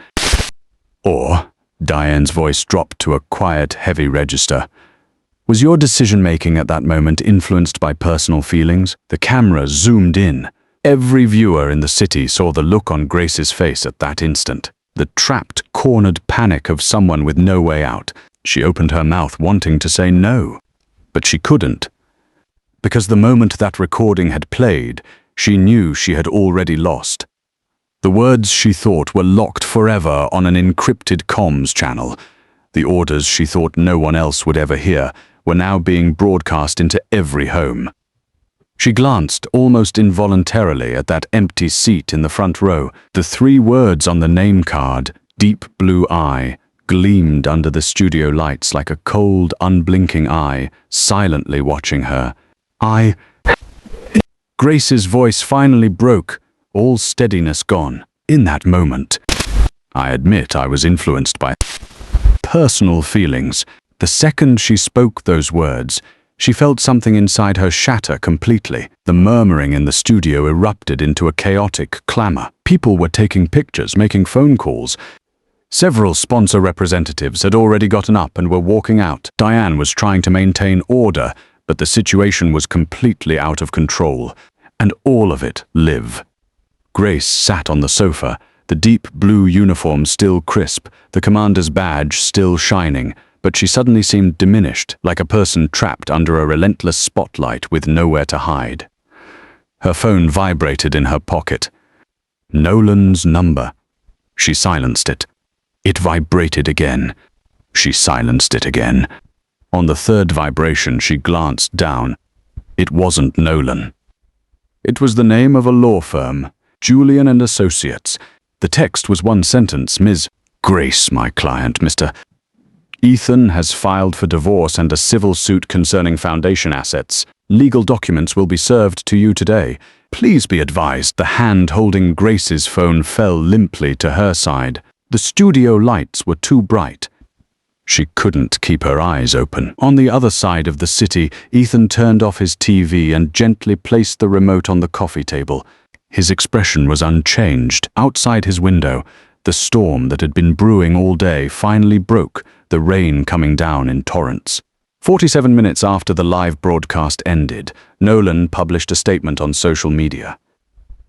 Or, Diane's voice dropped to a quiet, heavy register. Was your decision-making at that moment influenced by personal feelings? The camera zoomed in. Every viewer in the city saw the look on Grace's face at that instant. The trapped, cornered panic of someone with no way out. She opened her mouth wanting to say no, but she couldn't. Because the moment that recording had played, she knew she had already lost. The words she thought were locked forever on an encrypted comms channel. The orders she thought no one else would ever hear were now being broadcast into every home. She glanced almost involuntarily at that empty seat in the front row. The 3 words on the name card, deep blue eye, gleamed under the studio lights like a cold, unblinking eye, silently watching her. Grace's voice finally broke, all steadiness gone. In that moment, I admit I was influenced by personal feelings. The second she spoke those words, she felt something inside her shatter completely. The murmuring in the studio erupted into a chaotic clamor. People were taking pictures, making phone calls. Several sponsor representatives had already gotten up and were walking out. Diane was trying to maintain order, but the situation was completely out of control, and all of it live. Grace sat on the sofa, the deep blue uniform still crisp, the commander's badge still shining, but she suddenly seemed diminished, like a person trapped under a relentless spotlight with nowhere to hide. Her phone vibrated in her pocket. Nolan's number. She silenced it. It vibrated again. She silenced it again. On the 3rd vibration, she glanced down. It wasn't Nolan. It was the name of a law firm, Julian and Associates. The text was one sentence. Ms. Grace, my client, Mr. Ethan has filed for divorce and a civil suit concerning foundation assets. Legal documents will be served to you today. Please be advised. The hand holding Grace's phone fell limply to her side. The studio lights were too bright. She couldn't keep her eyes open. On the other side of the city, Ethan turned off his TV and gently placed the remote on the coffee table. His expression was unchanged. Outside his window, the storm that had been brewing all day finally broke, the rain coming down in torrents. 47 minutes after the live broadcast ended, Nolan published a statement on social media.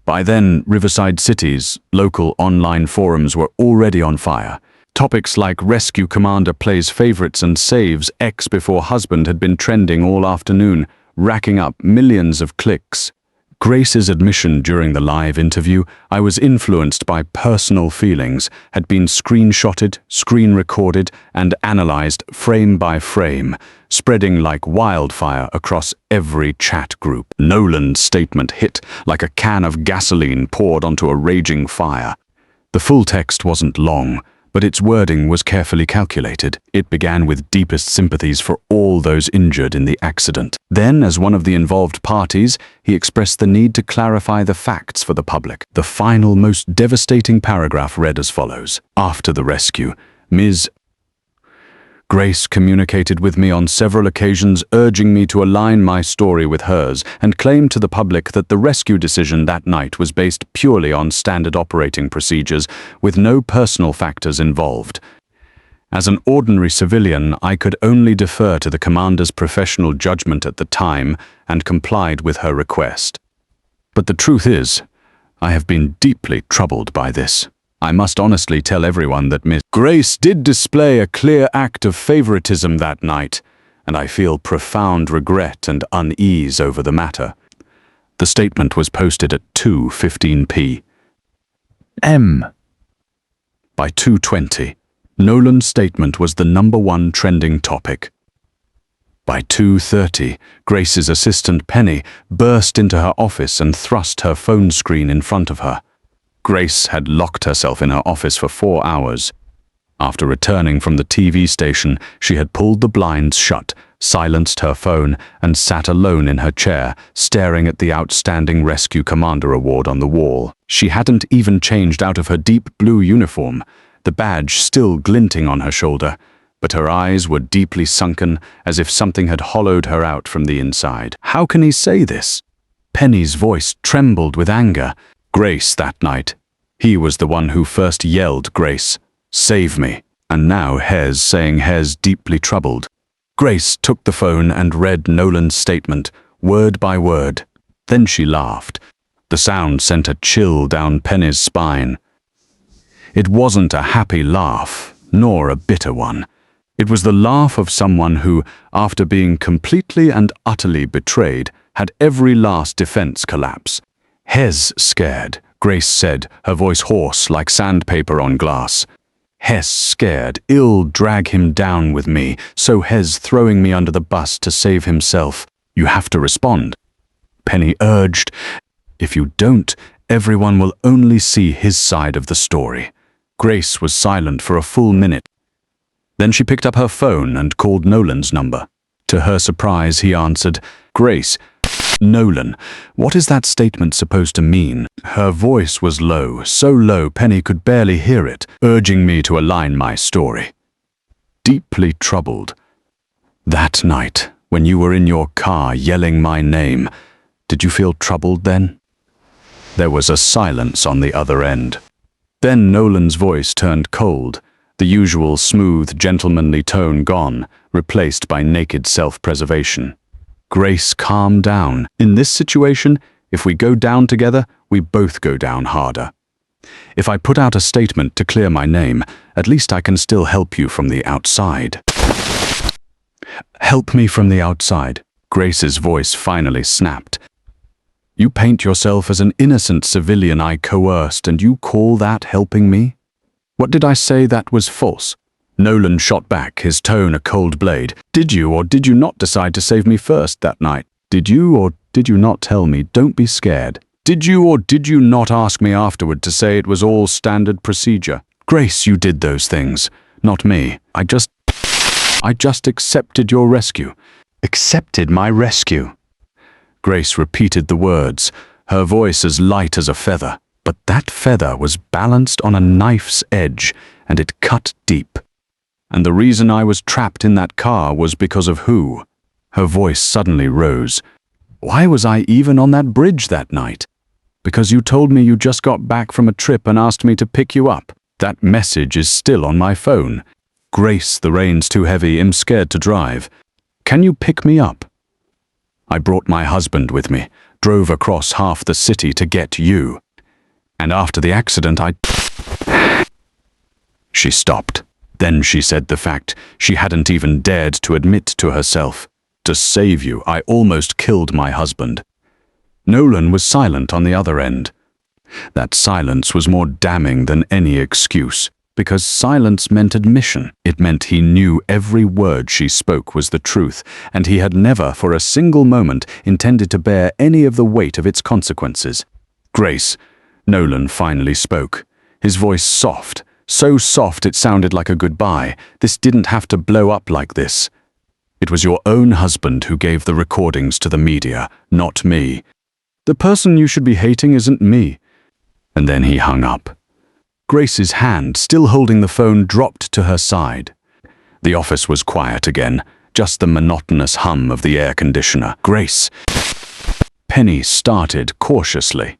By then, Riverside City's local online forums were already on fire. Topics like rescue commander plays favorites and saves ex before husband had been trending all afternoon, racking up millions of clicks. Grace's admission during the live interview, I was influenced by personal feelings, had been screenshotted, screen recorded, and analyzed frame by frame, spreading like wildfire across every chat group. Nolan's statement hit like a can of gasoline poured onto a raging fire. The full text wasn't long, but its wording was carefully calculated. It began with deepest sympathies for all those injured in the accident. Then, as one of the involved parties, he expressed the need to clarify the facts for the public. The final, most devastating paragraph read as follows. After the rescue, Ms. Grace communicated with me on several occasions, urging me to align my story with hers, and claimed to the public that the rescue decision that night was based purely on standard operating procedures, with no personal factors involved. As an ordinary civilian, I could only defer to the commander's professional judgment at the time and complied with her request. But the truth is, I have been deeply troubled by this. I must honestly tell everyone that Miss Grace did display a clear act of favoritism that night, and I feel profound regret and unease over the matter. The statement was posted at 2:15 p.m. By 2:20, Nolan's statement was the #1 trending topic. By 2:30, Grace's assistant Penny burst into her office and thrust her phone screen in front of her. Grace had locked herself in her office for 4 hours. After returning from the TV station, she had pulled the blinds shut, silenced her phone, and sat alone in her chair, staring at the outstanding Rescue Commander Award on the wall. She hadn't even changed out of her deep blue uniform, the badge still glinting on her shoulder, but her eyes were deeply sunken, as if something had hollowed her out from the inside. How can he say this? Penny's voice trembled with anger. Grace that night. He was the one who first yelled, "Grace, save me." And now Hez saying Hez deeply troubled. Grace took the phone and read Nolan's statement, word by word. Then she laughed. The sound sent a chill down Penny's spine. It wasn't a happy laugh, nor a bitter one. It was the laugh of someone who, after being completely and utterly betrayed, had every last defense collapse. "Hez scared," Grace said, her voice hoarse like sandpaper on glass. "Hez scared, I'll drag him down with me, so Hez throwing me under the bus to save himself. You have to respond." Penny urged, "If you don't, everyone will only see his side of the story." Grace was silent for a full minute. Then she picked up her phone and called Nolan's number. To her surprise, he answered, "Grace, Nolan, what is that statement supposed to mean?" Her voice was low, so low Penny could barely hear it, urging me to align my story. Deeply troubled. "That night, when you were in your car yelling my name, did you feel troubled then?" There was a silence on the other end. Then Nolan's voice turned cold, the usual smooth, gentlemanly tone gone, replaced by naked self-preservation. "Grace, calm down. In this situation, if we go down together, we both go down harder. If I put out a statement to clear my name, at least I can still help you from the outside." "Help me from the outside," Grace's voice finally snapped. "You paint yourself as an innocent civilian I coerced, and you call that helping me? What did I say that was false?" Nolan shot back, his tone a cold blade. "Did you or did you not decide to save me first that night? Did you or did you not tell me, 'Don't be scared'? Did you or did you not ask me afterward to say it was all standard procedure? Grace, you did those things, not me. I just accepted your rescue." "Accepted my rescue?" Grace repeated the words, her voice as light as a feather. But that feather was balanced on a knife's edge, and it cut deep. "And the reason I was trapped in that car was because of who?" Her voice suddenly rose. "Why was I even on that bridge that night? Because you told me you just got back from a trip and asked me to pick you up. That message is still on my phone. Grace, the rain's too heavy, I'm scared to drive. Can you pick me up?" "I brought my husband with me, drove across half the city to get you. And after the accident, She stopped. Then she said the fact she hadn't even dared to admit to herself. "To save you, I almost killed my husband." Nolan was silent on the other end. That silence was more damning than any excuse, because silence meant admission. It meant he knew every word she spoke was the truth, and he had never for a single moment intended to bear any of the weight of its consequences. "Grace," Nolan finally spoke, his voice soft, so soft it sounded like a goodbye. "This didn't have to blow up like this. It was your own husband who gave the recordings to the media, not me. The person you should be hating isn't me." And then he hung up. Grace's hand, still holding the phone, dropped to her side. The office was quiet again, just the monotonous hum of the air conditioner. "Grace," Penny started cautiously.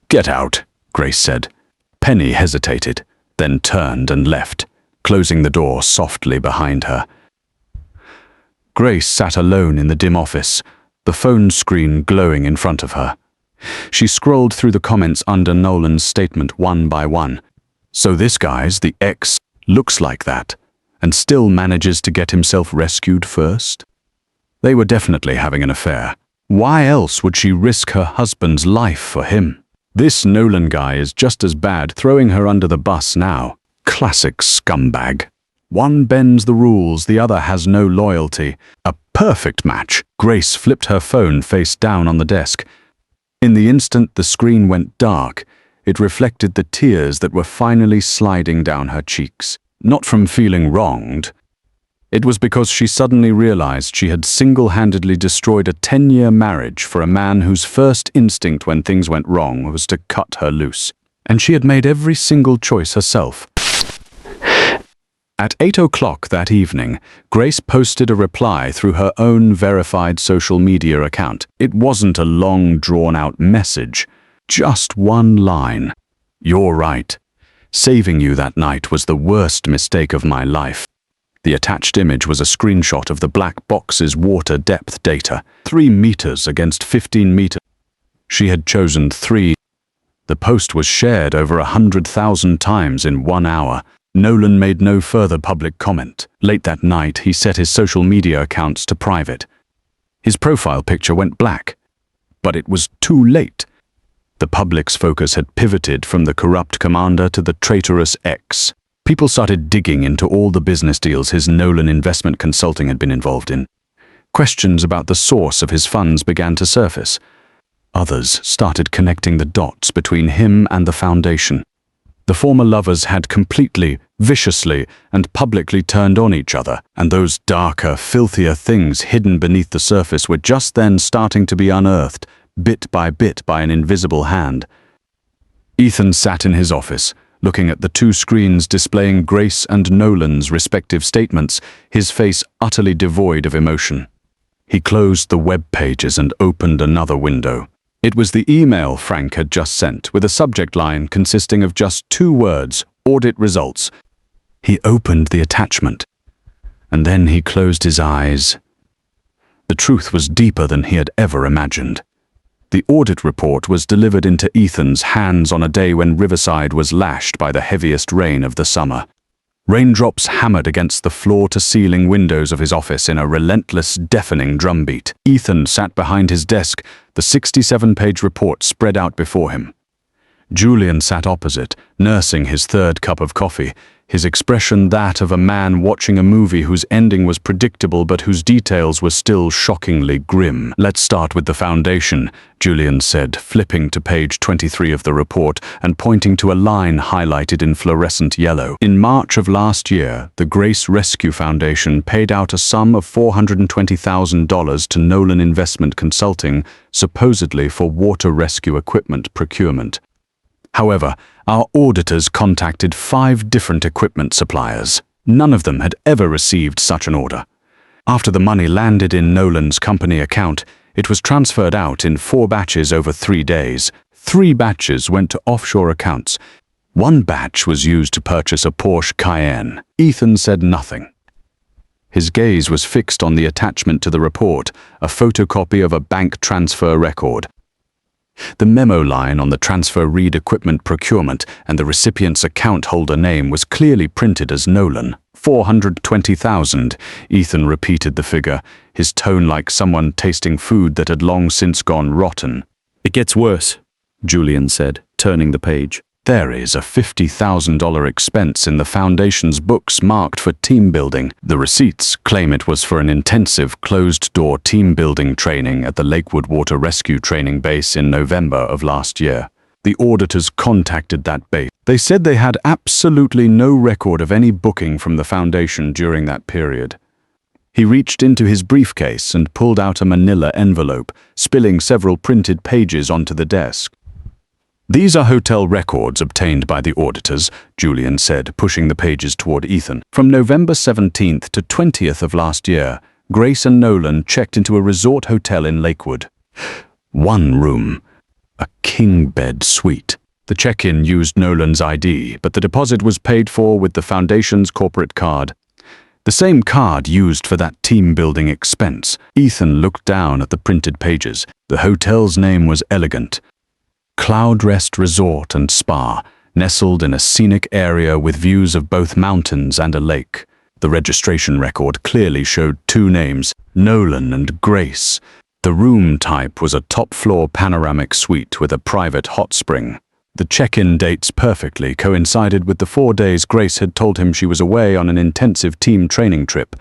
"Get out," Grace said. Penny hesitated, then turned and left, closing the door softly behind her. Grace sat alone in the dim office, the phone screen glowing in front of her. She scrolled through the comments under Nolan's statement one by one. So this guy's, the ex, looks like that, and still manages to get himself rescued first? They were definitely having an affair. Why else would she risk her husband's life for him? This Nolan guy is just as bad, throwing her under the bus now. Classic scumbag. One bends the rules, the other has no loyalty. A perfect match. Grace flipped her phone face down on the desk. In the instant the screen went dark, it reflected the tears that were finally sliding down her cheeks. Not from feeling wronged. It was because she suddenly realized she had single-handedly destroyed a 10-year marriage for a man whose first instinct when things went wrong was to cut her loose. And she had made every single choice herself. At 8 o'clock that evening, Grace posted a reply through her own verified social media account. It wasn't a long, drawn-out message, just one line. "You're right. Saving you that night was the worst mistake of my life." The attached image was a screenshot of the black box's water depth data, 3 meters against 15 meters. She had chosen 3. The post was shared over 100,000 times in 1 hour. Nolan made no further public comment. Late that night, he set his social media accounts to private. His profile picture went black, but it was too late. The public's focus had pivoted from the corrupt commander to the traitorous ex. People started digging into all the business deals his Nolan investment consulting had been involved in. Questions about the source of his funds began to surface. Others started connecting the dots between him and the foundation. The former lovers had completely, viciously, and publicly turned on each other, and those darker, filthier things hidden beneath the surface were just then starting to be unearthed, bit by an invisible hand. Ethan sat in his office, looking at the 2 screens displaying Grace and Nolan's respective statements, his face utterly devoid of emotion. He closed the web pages and opened another window. It was the email Frank had just sent, with a subject line consisting of just 2 words, "Audit results." He opened the attachment, and then he closed his eyes. The truth was deeper than he had ever imagined. The audit report was delivered into Ethan's hands on a day when Riverside was lashed by the heaviest rain of the summer. Raindrops hammered against the floor-to-ceiling windows of his office in a relentless, deafening drumbeat. Ethan sat behind his desk, the 67-page report spread out before him. Julian sat opposite, nursing his 3rd cup of coffee, his expression that of a man watching a movie whose ending was predictable but whose details were still shockingly grim. "Let's start with the foundation," Julian said, flipping to page 23 of the report and pointing to a line highlighted in fluorescent yellow. "In March of last year, the Grace Rescue Foundation paid out a sum of $420,000 to Nolan Investment Consulting, supposedly for water rescue equipment procurement. However, our auditors contacted 5 different equipment suppliers. None of them had ever received such an order. After the money landed in Nolan's company account, it was transferred out in 4 batches over 3 days. 3 batches went to offshore accounts. 1 batch was used to purchase a Porsche Cayenne. Ethan said nothing. His gaze was fixed on the attachment to the report, a photocopy of a bank transfer record. The memo line on the transfer read equipment procurement, and the recipient's account holder name was clearly printed as Nolan. 420,000. Ethan repeated the figure, his tone like someone tasting food that had long since gone rotten. "It gets worse," Julian said, turning the page. "There is a $50,000 expense in the foundation's books marked for team building. The receipts claim it was for an intensive closed-door team building training at the Lakewood Water Rescue Training Base in November of last year. The auditors contacted that base. They said they had absolutely no record of any booking from the foundation during that period." He reached into his briefcase and pulled out a manila envelope, spilling several printed pages onto the desk. "These are hotel records obtained by the auditors," Julian said, pushing the pages toward Ethan. "From November 17th to 20th of last year, Grace and Nolan checked into a resort hotel in Lakewood. 1 room, a king bed suite. The check-in used Nolan's ID, but the deposit was paid for with the foundation's corporate card. The same card used for that team-building expense." Ethan looked down at the printed pages. The hotel's name was elegant. Cloudrest Resort and Spa, nestled in a scenic area with views of both mountains and a lake. The registration record clearly showed 2 names, Nolan and Grace. The room type was a top-floor panoramic suite with a private hot spring. The check-in dates perfectly coincided with the 4 days Grace had told him she was away on an intensive team training trip.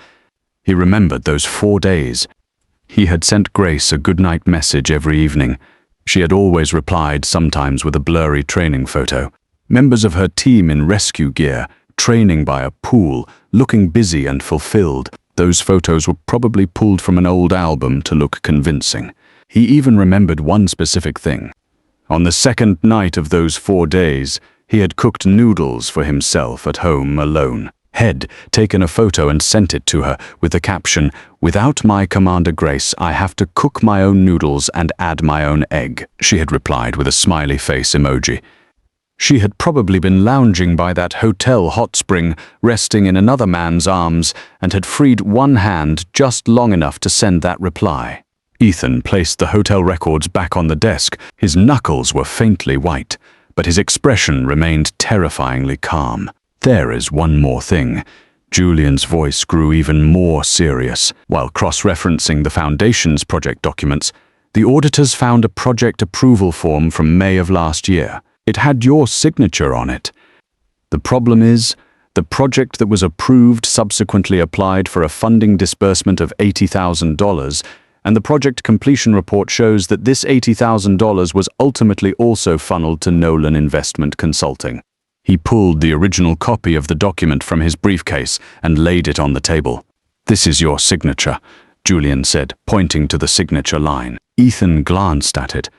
He remembered those 4 days. He had sent Grace a goodnight message every evening. She had always replied, sometimes with a blurry training photo. Members of her team in rescue gear, training by a pool, looking busy and fulfilled. Those photos were probably pulled from an old album to look convincing. He even remembered one specific thing. On the second night of those 4 days, he had cooked noodles for himself at home alone. Had taken a photo and sent it to her with the caption, "Without my Commander Grace, I have to cook my own noodles and add my own egg." She had replied with a smiley face emoji. She had probably been lounging by that hotel hot spring, resting in another man's arms, and had freed one hand just long enough to send that reply. Ethan placed the hotel records back on the desk. His knuckles were faintly white, but his expression remained terrifyingly calm. "There is one more thing." Julian's voice grew even more serious. While cross-referencing the Foundation's project documents, the auditors found a project approval form from May of last year. It had your signature on it. The problem is, the project that was approved subsequently applied for a funding disbursement of $80,000, and the project completion report shows that this $80,000 was ultimately also funneled to Nolan Investment Consulting. He pulled the original copy of the document from his briefcase and laid it on the table. "This is your signature," Julian said, pointing to the signature line. Ethan glanced at it.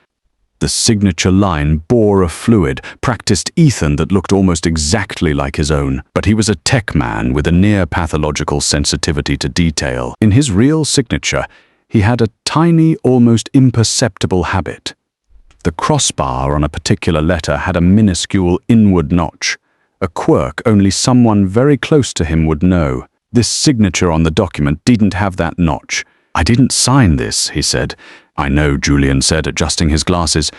The signature line bore a fluid, practiced Ethan that looked almost exactly like his own, but he was a tech man with a near-pathological sensitivity to detail. In his real signature, he had a tiny, almost imperceptible habit. The crossbar on a particular letter had a minuscule inward notch, a quirk only someone very close to him would know. This signature on the document didn't have that notch. "I didn't sign this," he said. "I know," Julian said, adjusting his glasses.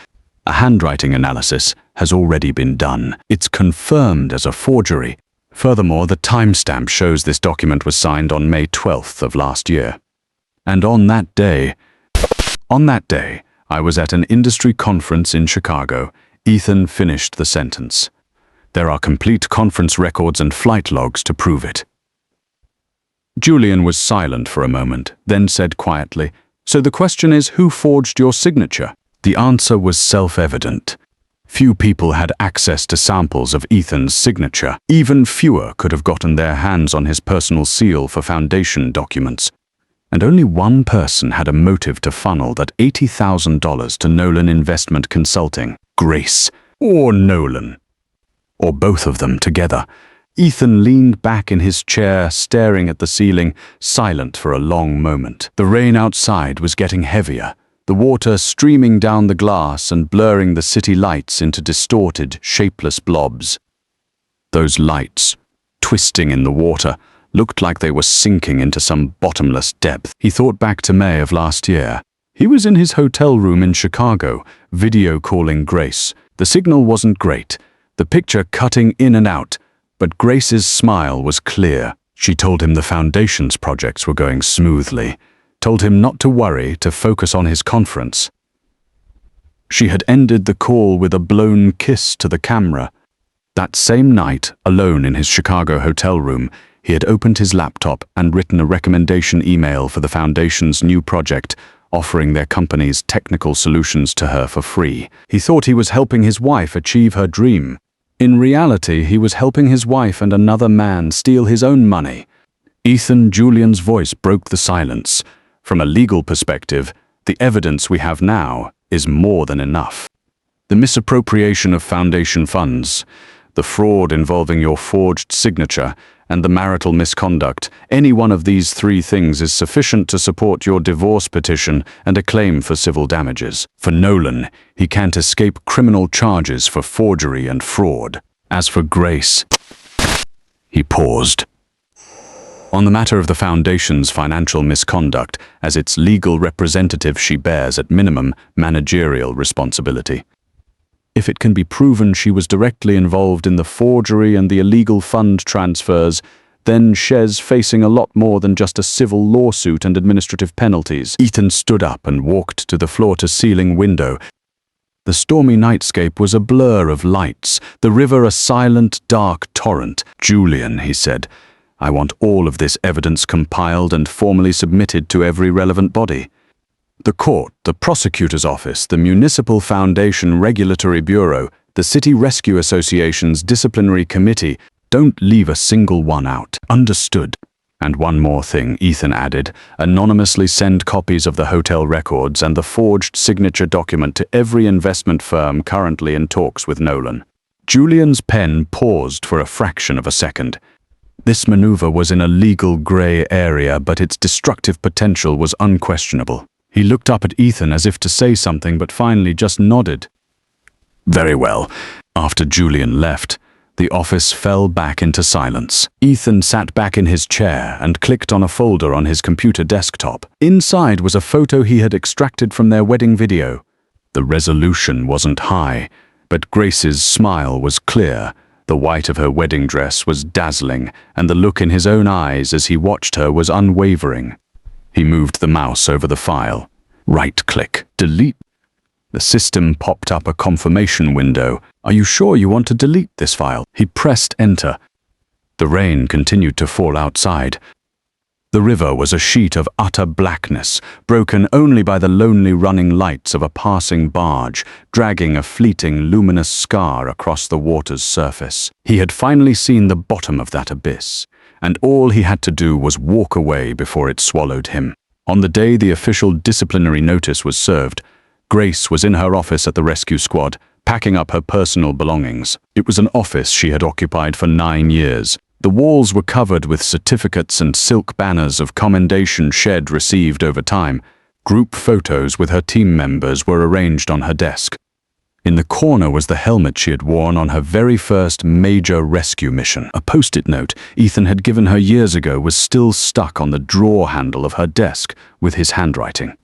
"A handwriting analysis has already been done. It's confirmed as a forgery. Furthermore, the timestamp shows this document was signed on May 12th of last year. And on that day, I was at an industry conference in Chicago." Ethan finished the sentence. "There are complete conference records and flight logs to prove it." Julian was silent for a moment, then said quietly, "So the question is, who forged your signature?" The answer was self-evident. Few people had access to samples of Ethan's signature. Even fewer could have gotten their hands on his personal seal for Foundation documents. And only one person had a motive to funnel that $80,000 to Nolan Investment Consulting: Grace or Nolan. Or both of them together. Ethan leaned back in his chair, staring at the ceiling, silent for a long moment. The rain outside was getting heavier, the water streaming down the glass and blurring the city lights into distorted, shapeless blobs. Those lights, twisting in the water, looked like they were sinking into some bottomless depth. He thought back to May of last year. He was in his hotel room in Chicago, video calling Grace. The signal wasn't great, the picture cutting in and out, but Grace's smile was clear. She told him the Foundation's projects were going smoothly, told him not to worry, to focus on his conference. She had ended the call with a blown kiss to the camera. That same night, alone in his Chicago hotel room, he had opened his laptop and written a recommendation email for the Foundation's new project, offering their company's technical solutions to her for free. He thought he was helping his wife achieve her dream. In reality, he was helping his wife and another man steal his own money. Julian's voice broke the silence. From a legal perspective, the evidence we have now is more than enough. The misappropriation of Foundation funds, the fraud involving your forged signature, and the marital misconduct, any one of these 3 things is sufficient to support your divorce petition and a claim for civil damages. For Nolan, he can't escape criminal charges for forgery and fraud. As for Grace, he paused. On the matter of the Foundation's financial misconduct, as its legal representative, she bears at minimum managerial responsibility. If it can be proven she was directly involved in the forgery and the illegal fund transfers, then she's facing a lot more than just a civil lawsuit and administrative penalties. Ethan stood up and walked to the floor-to-ceiling window. The stormy nightscape was a blur of lights, the river a silent, dark torrent. "Julian," he said, "I want all of this evidence compiled and formally submitted to every relevant body. The court, the prosecutor's office, the Municipal Foundation Regulatory Bureau, the City Rescue Association's disciplinary committee. Don't leave a single one out. Understood?" And one more thing, Ethan added, anonymously send copies of the hotel records and the forged signature document to every investment firm currently in talks with Nolan. Julian's pen paused for a fraction of a second. This maneuver was in a legal gray area, but its destructive potential was unquestionable. He looked up at Ethan as if to say something, but finally just nodded. Very well. After Julian left, the office fell back into silence. Ethan sat back in his chair and clicked on a folder on his computer desktop. Inside was a photo he had extracted from their wedding video. The resolution wasn't high, but Grace's smile was clear. The white of her wedding dress was dazzling, and the look in his own eyes as he watched her was unwavering. He moved the mouse over the file. Right-click, delete. The system popped up a confirmation window. Are you sure you want to delete this file? He pressed enter. The rain continued to fall outside. The river was a sheet of utter blackness, broken only by the lonely running lights of a passing barge, dragging a fleeting luminous scar across the water's surface. He had finally seen the bottom of that abyss, and all he had to do was walk away before it swallowed him. On the day the official disciplinary notice was served, Grace was in her office at the rescue squad, packing up her personal belongings. It was an office she had occupied for 9 years. The walls were covered with certificates and silk banners of commendation she'd received over time. Group photos with her team members were arranged on her desk. In the corner was the helmet she had worn on her very first major rescue mission. A post-it note Ethan had given her years ago was still stuck on the drawer handle of her desk with his handwriting.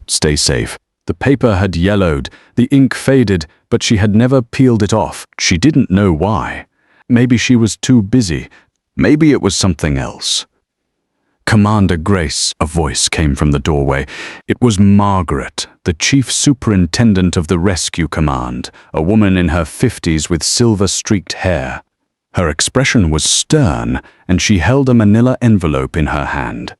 Stay safe. The paper had yellowed, the ink faded, but she had never peeled it off. She didn't know why. Maybe she was too busy. Maybe it was something else. Commander Grace, a voice came from the doorway. It was Margaret, the chief superintendent of the rescue command, a woman in her 50s with silver-streaked hair. Her expression was stern, and she held a manila envelope in her hand.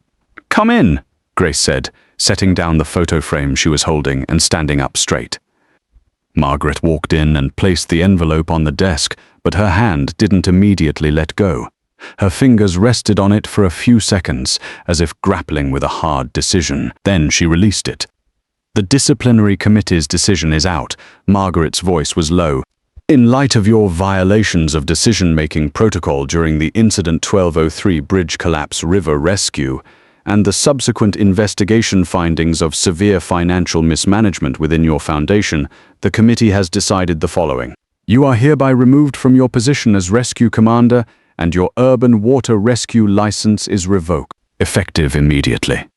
"Come in," Grace said, setting down the photo frame she was holding and standing up straight. Margaret walked in and placed the envelope on the desk, but her hand didn't immediately let go. Her fingers rested on it for a few seconds, as if grappling with a hard decision. Then she released it. "The disciplinary committee's decision is out." Margaret's voice was low. "In light of your violations of decision-making protocol during the Incident 1203 Bridge Collapse River Rescue, and the subsequent investigation findings of severe financial mismanagement within your foundation, the committee has decided the following. You are hereby removed from your position as rescue commander, and your urban water rescue license is revoked, effective immediately."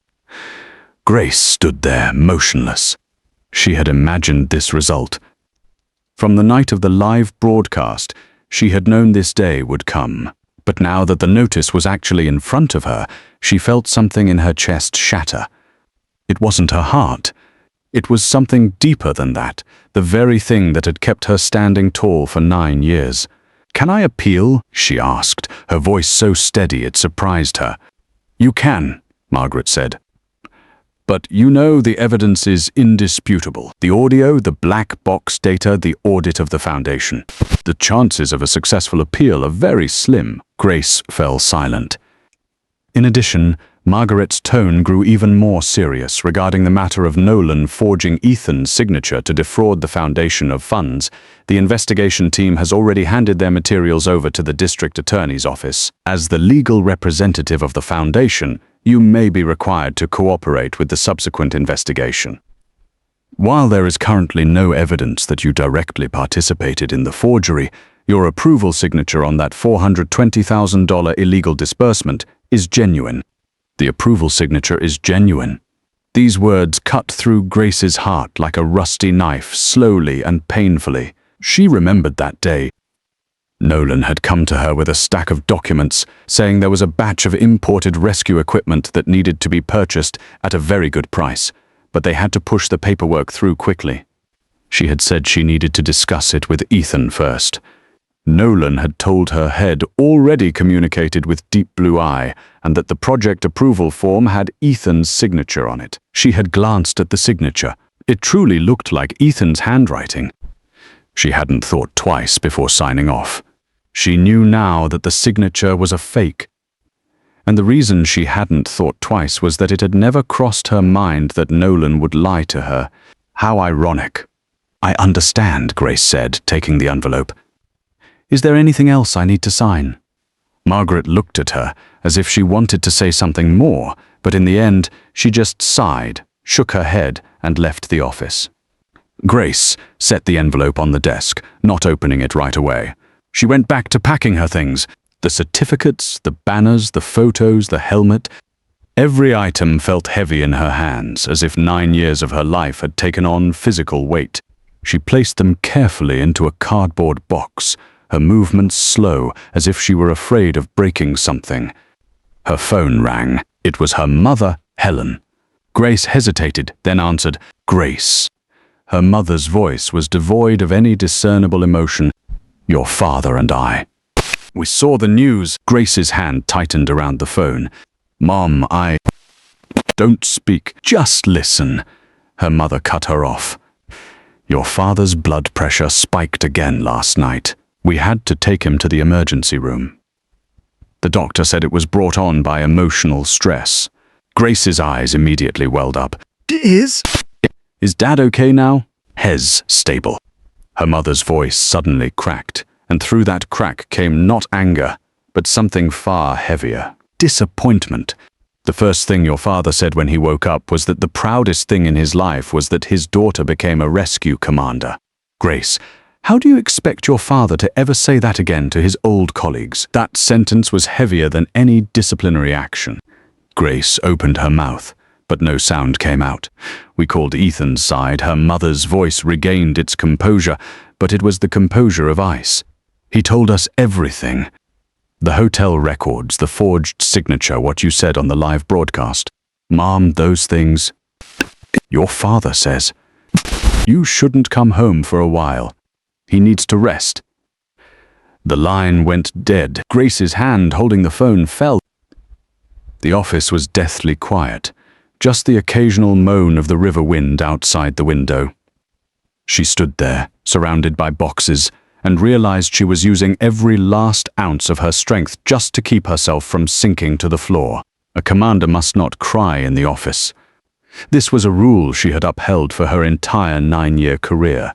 Grace stood there, motionless. She had imagined this result. From the night of the live broadcast, she had known this day would come. But now that the notice was actually in front of her, she felt something in her chest shatter. It wasn't her heart. It was something deeper than that, the very thing that had kept her standing tall for 9 years. "Can I appeal?" she asked, her voice so steady it surprised her. "You can," Margaret said. "But you know the evidence is indisputable. The audio, the black box data, the audit of the foundation. The chances of a successful appeal are very slim." Grace fell silent. In addition, Margaret's tone grew even more serious regarding the matter of Nolan forging Ethan's signature to defraud the foundation of funds. The investigation team has already handed their materials over to the district attorney's office. As the legal representative of the foundation, you may be required to cooperate with the subsequent investigation. While there is currently no evidence that you directly participated in the forgery, your approval signature on that $420,000 illegal disbursement is genuine. The approval signature is genuine. These words cut through Grace's heart like a rusty knife, slowly and painfully. She remembered that day. Nolan had come to her with a stack of documents, saying there was a batch of imported rescue equipment that needed to be purchased at a very good price, but they had to push the paperwork through quickly. She had said she needed to discuss it with Ethan first. Nolan had told her head already communicated with Deep Blue Eye, and that the project approval form had Ethan's signature on it. She had glanced at the signature. It truly looked like Ethan's handwriting. She hadn't thought twice before signing off. She knew now that the signature was a fake. And the reason she hadn't thought twice was that it had never crossed her mind that Nolan would lie to her. How ironic. "I understand," Grace said, taking the envelope. "Is there anything else I need to sign?" Margaret looked at her, as if she wanted to say something more, but in the end, she just sighed, shook her head, and left the office. Grace set the envelope on the desk, not opening it right away. She went back to packing her things. The certificates, the banners, the photos, the helmet. Every item felt heavy in her hands, as if 9 years of her life had taken on physical weight. She placed them carefully into a cardboard box, her movements slow, as if she were afraid of breaking something. Her phone rang. It was her mother, Helen. Grace hesitated, then answered, "Grace." Her mother's voice was devoid of any discernible emotion. "Your father and I. We saw the news." Grace's hand tightened around the phone. "Mom, Don't speak, just listen." Her mother cut her off. "Your father's blood pressure spiked again last night. We had to take him to the emergency room. The doctor said it was brought on by emotional stress." Grace's eyes immediately welled up. Is Dad okay now?" "Hez stable." Her mother's voice suddenly cracked, and through that crack came not anger, but something far heavier. Disappointment. "The first thing your father said when he woke up was that the proudest thing in his life was that his daughter became a rescue commander." Grace, how do you expect your father to ever say that again to his old colleagues? That sentence was heavier than any disciplinary action. Grace opened her mouth, but no sound came out. We called Ethan's side. Her mother's voice regained its composure, but it was the composure of ice. "He told us everything. The hotel records, the forged signature, what you said on the live broadcast. Mom, those things. Your father says you shouldn't come home for a while. He needs to rest." The line went dead. Grace's hand holding the phone fell. The office was deathly quiet, just the occasional moan of the river wind outside the window. She stood there, surrounded by boxes, and realized she was using every last ounce of her strength just to keep herself from sinking to the floor. A commander must not cry in the office. This was a rule she had upheld for her entire 9-year career.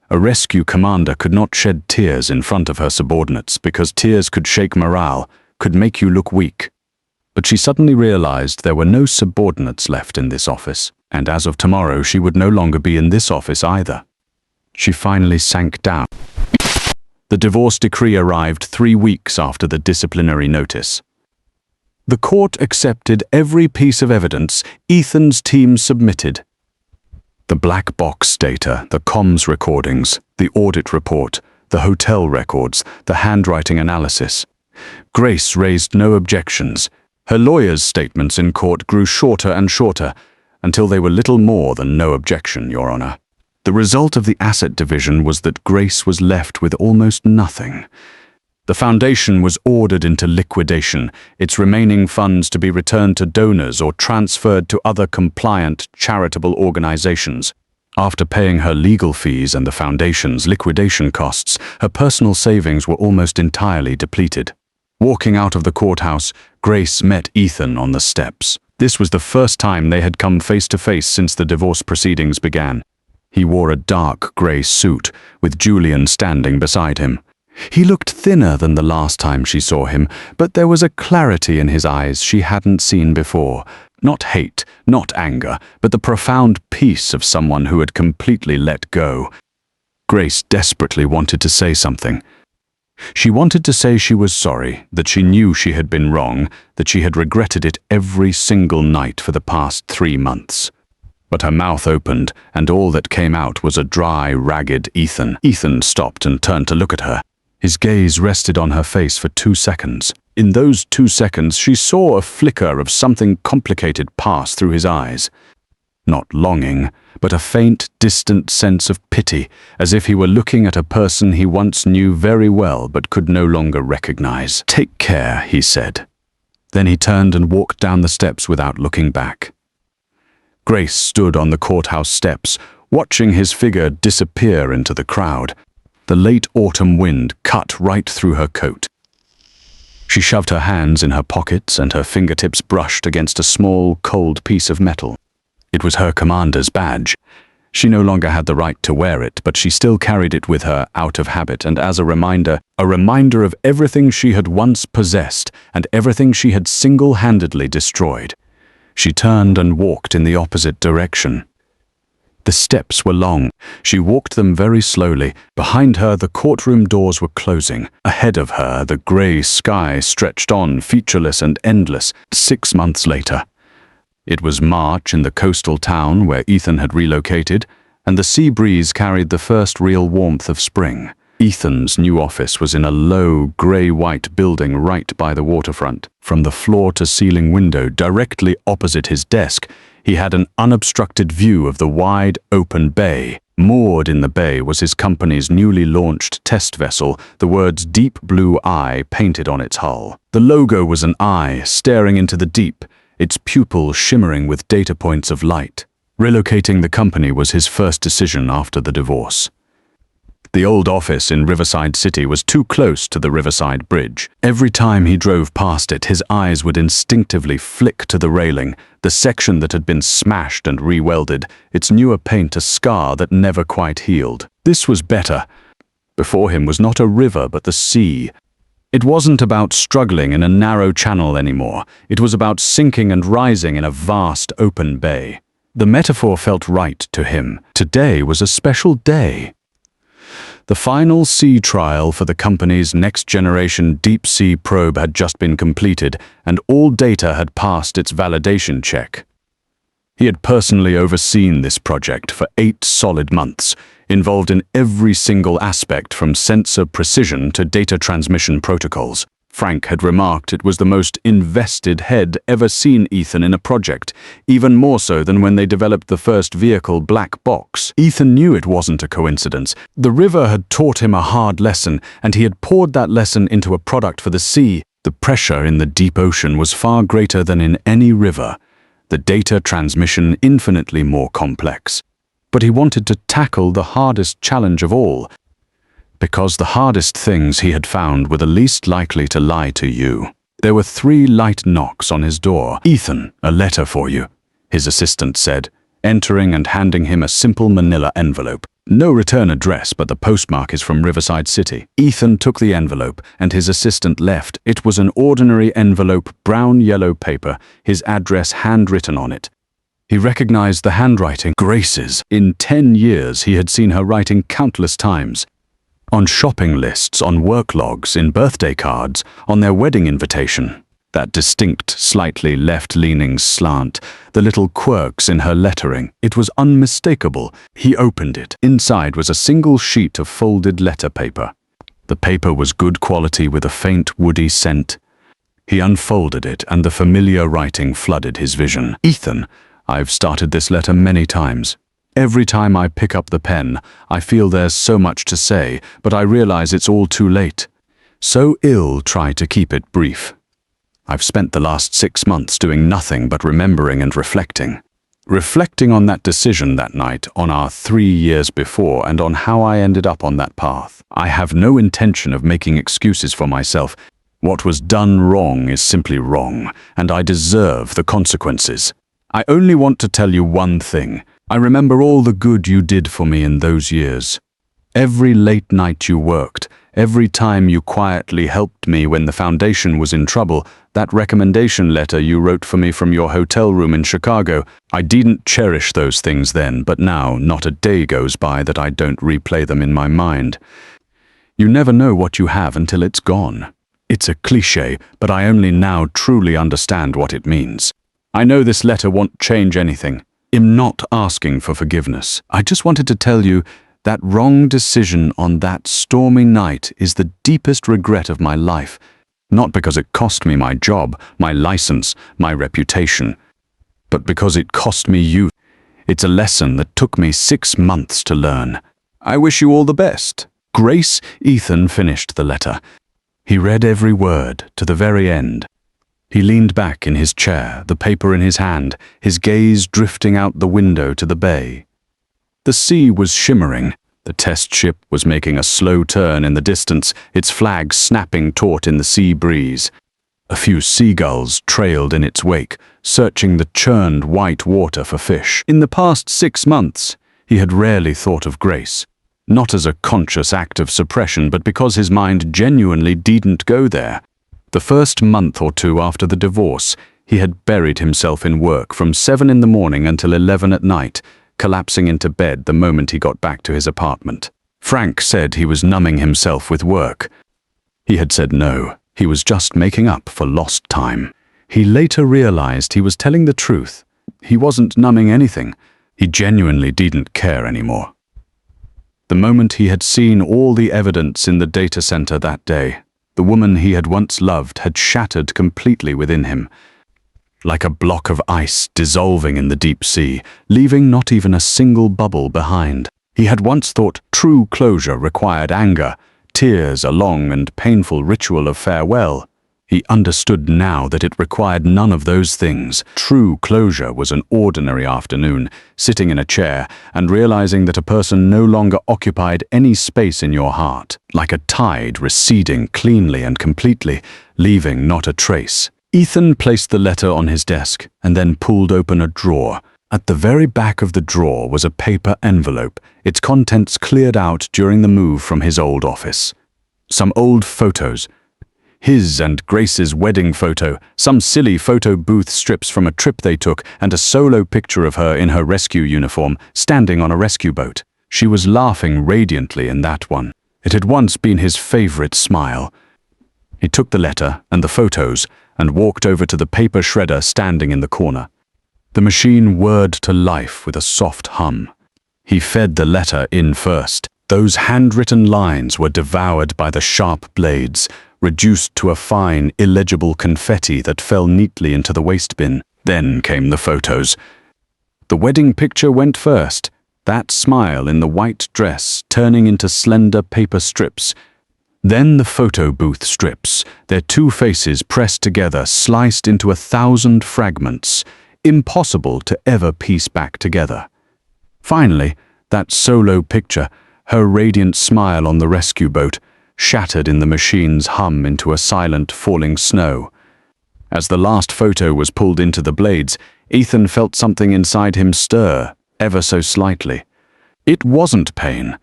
A rescue commander could not shed tears in front of her subordinates because tears could shake morale, could make you look weak. But she suddenly realized there were no subordinates left in this office, and as of tomorrow she would no longer be in this office either. She finally sank down. The divorce decree arrived 3 weeks after the disciplinary notice. The court accepted every piece of evidence Ethan's team submitted. The black box data, the comms recordings, the audit report, the hotel records, the handwriting analysis. Grace raised no objections. Her lawyer's statements in court grew shorter and shorter, until they were little more than no objection, Your Honor. The result of the asset division was that Grace was left with almost nothing. The foundation was ordered into liquidation, its remaining funds to be returned to donors or transferred to other compliant charitable organizations. After paying her legal fees and the foundation's liquidation costs, her personal savings were almost entirely depleted. Walking out of the courthouse, Grace met Ethan on the steps. This was the first time they had come face to face since the divorce proceedings began. He wore a dark grey suit, with Julian standing beside him. He looked thinner than the last time she saw him, but there was a clarity in his eyes she hadn't seen before. Not hate, not anger, but the profound peace of someone who had completely let go. Grace desperately wanted to say something. She wanted to say she was sorry, that she knew she had been wrong, that she had regretted it every single night for the past 3 months. But her mouth opened, and all that came out was a dry, ragged Ethan. Ethan stopped and turned to look at her. His gaze rested on her face for 2 seconds. In those 2 seconds, she saw a flicker of something complicated pass through his eyes. Not longing, but a faint, distant sense of pity, as if he were looking at a person he once knew very well but could no longer recognize. "Take care," he said. Then he turned and walked down the steps without looking back. Grace stood on the courthouse steps, watching his figure disappear into the crowd. The late autumn wind cut right through her coat. She shoved her hands in her pockets and her fingertips brushed against a small, cold piece of metal. It was her commander's badge. She no longer had the right to wear it, but she still carried it with her out of habit and as a reminder of everything she had once possessed and everything she had single-handedly destroyed. She turned and walked in the opposite direction. The steps were long. She walked them very slowly. Behind her, the courtroom doors were closing. Ahead of her, the grey sky stretched on, featureless and endless. 6 months later. It was March in the coastal town where Ethan had relocated, and the sea breeze carried the first real warmth of spring. Ethan's new office was in a low, grey-white building right by the waterfront. From the floor-to-ceiling window directly opposite his desk, he had an unobstructed view of the wide, open bay. Moored in the bay was his company's newly launched test vessel, the words Deep Blue Eye painted on its hull. The logo was an eye staring into the deep, its pupils shimmering with data points of light. Relocating the company was his first decision after the divorce. The old office in Riverside City was too close to the Riverside Bridge. Every time he drove past it, his eyes would instinctively flick to the railing, the section that had been smashed and re-welded, its newer paint a scar that never quite healed. This was better. Before him was not a river but the sea. It wasn't about struggling in a narrow channel anymore. It was about sinking and rising in a vast open bay. The metaphor felt right to him. Today was a special day. The final sea trial for the company's next-generation deep-sea probe had just been completed, and all data had passed its validation check. He had personally overseen this project for 8 solid months, involved in every single aspect from sensor precision to data transmission protocols. Frank had remarked it was the most invested head ever seen Ethan in a project, even more so than when they developed the first vehicle black box. Ethan knew it wasn't a coincidence. The river had taught him a hard lesson, and he had poured that lesson into a product for the sea. The pressure in the deep ocean was far greater than in any river, the data transmission infinitely more complex. But he wanted to tackle the hardest challenge of all, because the hardest things he had found were the least likely to lie to you. There were 3 light knocks on his door. "Ethan, a letter for you," his assistant said, entering and handing him a simple manila envelope. No return address, but the postmark is from Riverside City. Ethan took the envelope, and his assistant left. It was an ordinary envelope, brown-yellow paper, his address handwritten on it. He recognized the handwriting. Grace's. In 10 years, he had seen her writing countless times. On shopping lists, on work logs, in birthday cards, on their wedding invitation. That distinct, slightly left-leaning slant, the little quirks in her lettering. It was unmistakable. He opened it. Inside was a single sheet of folded letter paper. The paper was good quality with a faint, woody scent. He unfolded it, and the familiar writing flooded his vision. "Ethan, I've started this letter many times. Every time I pick up the pen, I feel there's so much to say, but I realize it's all too late. So try to keep it brief. I've spent the last 6 months doing nothing but remembering and reflecting. Reflecting on that decision that night, on our 3 years before, and on how I ended up on that path. I have no intention of making excuses for myself. What was done wrong is simply wrong, and I deserve the consequences. I only want to tell you one thing. I remember all the good you did for me in those years. Every late night you worked, every time you quietly helped me when the foundation was in trouble, that recommendation letter you wrote for me from your hotel room in Chicago. I didn't cherish those things then, but now not a day goes by that I don't replay them in my mind. You never know what you have until it's gone. It's a cliché, but I only now truly understand what it means. I know this letter won't change anything. I'm not asking for forgiveness. I just wanted to tell you that wrong decision on that stormy night is the deepest regret of my life. Not because it cost me my job, my license, my reputation, but because it cost me you. It's a lesson that took me 6 months to learn. I wish you all the best. Grace. Ethan finished the letter. He read every word to the very end. He leaned back in his chair, the paper in his hand, his gaze drifting out the window to the bay. The sea was shimmering. The test ship was making a slow turn in the distance, its flag snapping taut in the sea breeze. A few seagulls trailed in its wake, searching the churned white water for fish. In the past 6 months, he had rarely thought of Grace, not as a conscious act of suppression, but because his mind genuinely didn't go there. The first month or two after the divorce, he had buried himself in work from 7 in the morning until 11 at night, collapsing into bed the moment he got back to his apartment. Frank said he was numbing himself with work. He had said no, he was just making up for lost time. He later realized he was telling the truth. He wasn't numbing anything. He genuinely didn't care anymore. The moment he had seen all the evidence in the data center that day, the woman he had once loved had shattered completely within him, like a block of ice dissolving in the deep sea, leaving not even a single bubble behind. He had once thought true closure required anger, tears, a long and painful ritual of farewell. He understood now that it required none of those things. True closure was an ordinary afternoon, sitting in a chair and realizing that a person no longer occupied any space in your heart, like a tide receding cleanly and completely, leaving not a trace. Ethan placed the letter on his desk and then pulled open a drawer. At the very back of the drawer was a paper envelope, its contents cleared out during the move from his old office. Some old photos, his and Grace's wedding photo, some silly photo booth strips from a trip they took, and a solo picture of her in her rescue uniform, standing on a rescue boat. She was laughing radiantly in that one. It had once been his favorite smile. He took the letter and the photos and walked over to the paper shredder standing in the corner. The machine whirred to life with a soft hum. He fed the letter in first. Those handwritten lines were devoured by the sharp blades, reduced to a fine, illegible confetti that fell neatly into the waste bin. Then came the photos. The wedding picture went first, that smile in the white dress turning into slender paper strips. Then the photo booth strips, their two faces pressed together, sliced into 1,000 fragments, impossible to ever piece back together. Finally, that solo picture, her radiant smile on the rescue boat, shattered in the machine's hum into a silent falling snow. As the last photo was pulled into the blades, Ethan felt something inside him stir, ever so slightly. It wasn't pain.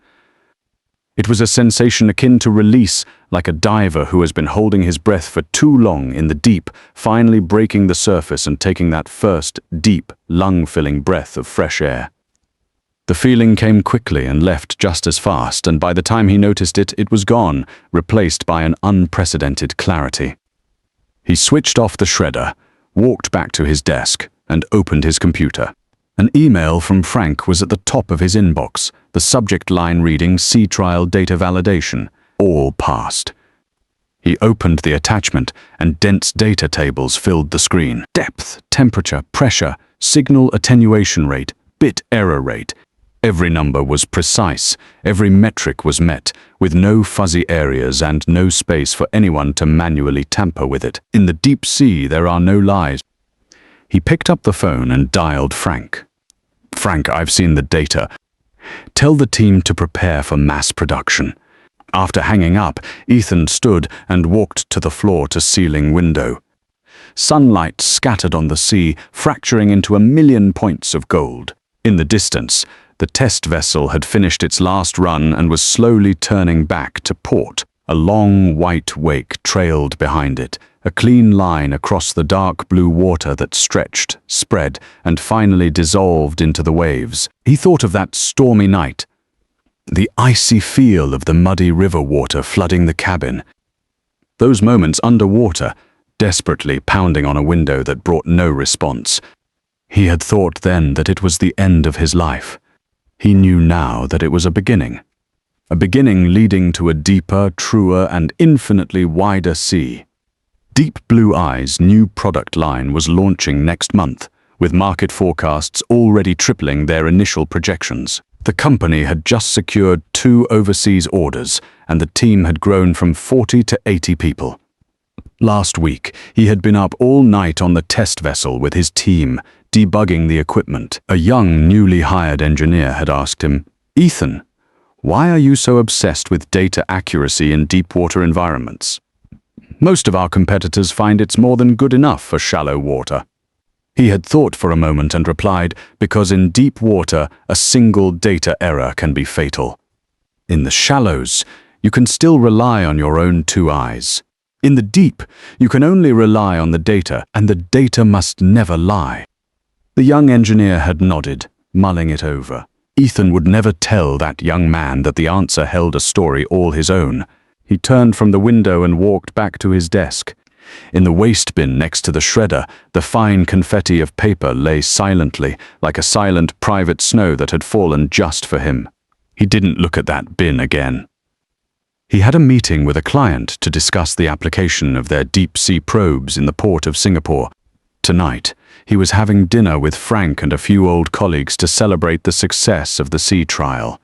It was a sensation akin to release, like a diver who has been holding his breath for too long in the deep, finally breaking the surface and taking that first, deep, lung-filling breath of fresh air. The feeling came quickly and left just as fast, and by the time he noticed it, it was gone, replaced by an unprecedented clarity. He switched off the shredder, walked back to his desk, and opened his computer. An email from Frank was at the top of his inbox, the subject line reading Sea Trial Data Validation, all passed. He opened the attachment, and dense data tables filled the screen. Depth, temperature, pressure, signal attenuation rate, bit error rate. Every number was precise, every metric was met, with no fuzzy areas and no space for anyone to manually tamper with it. In the deep sea, there are no lies. He picked up the phone and dialed Frank. Frank, I've seen the data. Tell the team to prepare for mass production. After hanging up, Ethan stood and walked to the floor-to-ceiling window. Sunlight scattered on the sea, fracturing into 1,000,000 points of gold. In the distance, the test vessel had finished its last run and was slowly turning back to port. A long white wake trailed behind it, a clean line across the dark blue water that stretched, spread, and finally dissolved into the waves. He thought of that stormy night, the icy feel of the muddy river water flooding the cabin. Those moments underwater, desperately pounding on a window that brought no response. He had thought then that it was the end of his life. He knew now that it was a beginning leading to a deeper, truer, and infinitely wider sea. Deep Blue Eye's new product line was launching next month, with market forecasts already tripling their initial projections. The company had just secured 2 overseas orders, and the team had grown from 40 to 80 people. Last week, he had been up all night on the test vessel with his team, debugging the equipment. A young, newly hired engineer had asked him, "Ethan, Why are you so obsessed with data accuracy in deep-water environments? Most of our competitors find it's more than good enough for shallow water. He had thought for a moment and replied, because in deep water, a single data error can be fatal. In the shallows, you can still rely on your own two eyes. In the deep, you can only rely on the data, and the data must never lie. The young engineer had nodded, mulling it over. Ethan would never tell that young man that the answer held a story all his own. He turned from the window and walked back to his desk. In the waste bin next to the shredder, the fine confetti of paper lay silently, like a silent private snow that had fallen just for him. He didn't look at that bin again. He had a meeting with a client to discuss the application of their deep-sea probes in the port of Singapore. Tonight, he was having dinner with Frank and a few old colleagues to celebrate the success of the sea trial.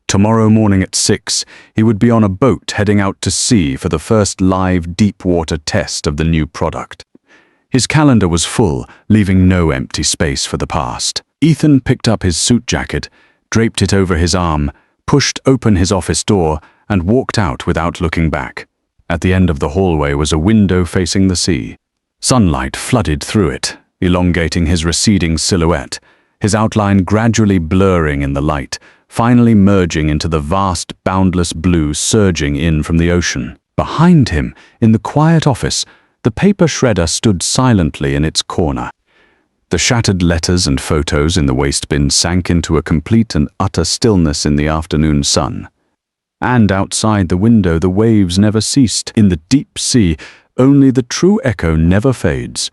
Tomorrow morning at 6, he would be on a boat heading out to sea for the first live deep-water test of the new product. His calendar was full, leaving no empty space for the past. Ethan picked up his suit jacket, draped it over his arm, pushed open his office door, and walked out without looking back. At the end of the hallway was a window facing the sea. Sunlight flooded through it, elongating his receding silhouette, his outline gradually blurring in the light, finally merging into the vast, boundless blue surging in from the ocean. Behind him, in the quiet office, the paper shredder stood silently in its corner. The shattered letters and photos in the waste bin sank into a complete and utter stillness in the afternoon sun. And outside the window the waves never ceased. In the deep sea, only the true echo never fades.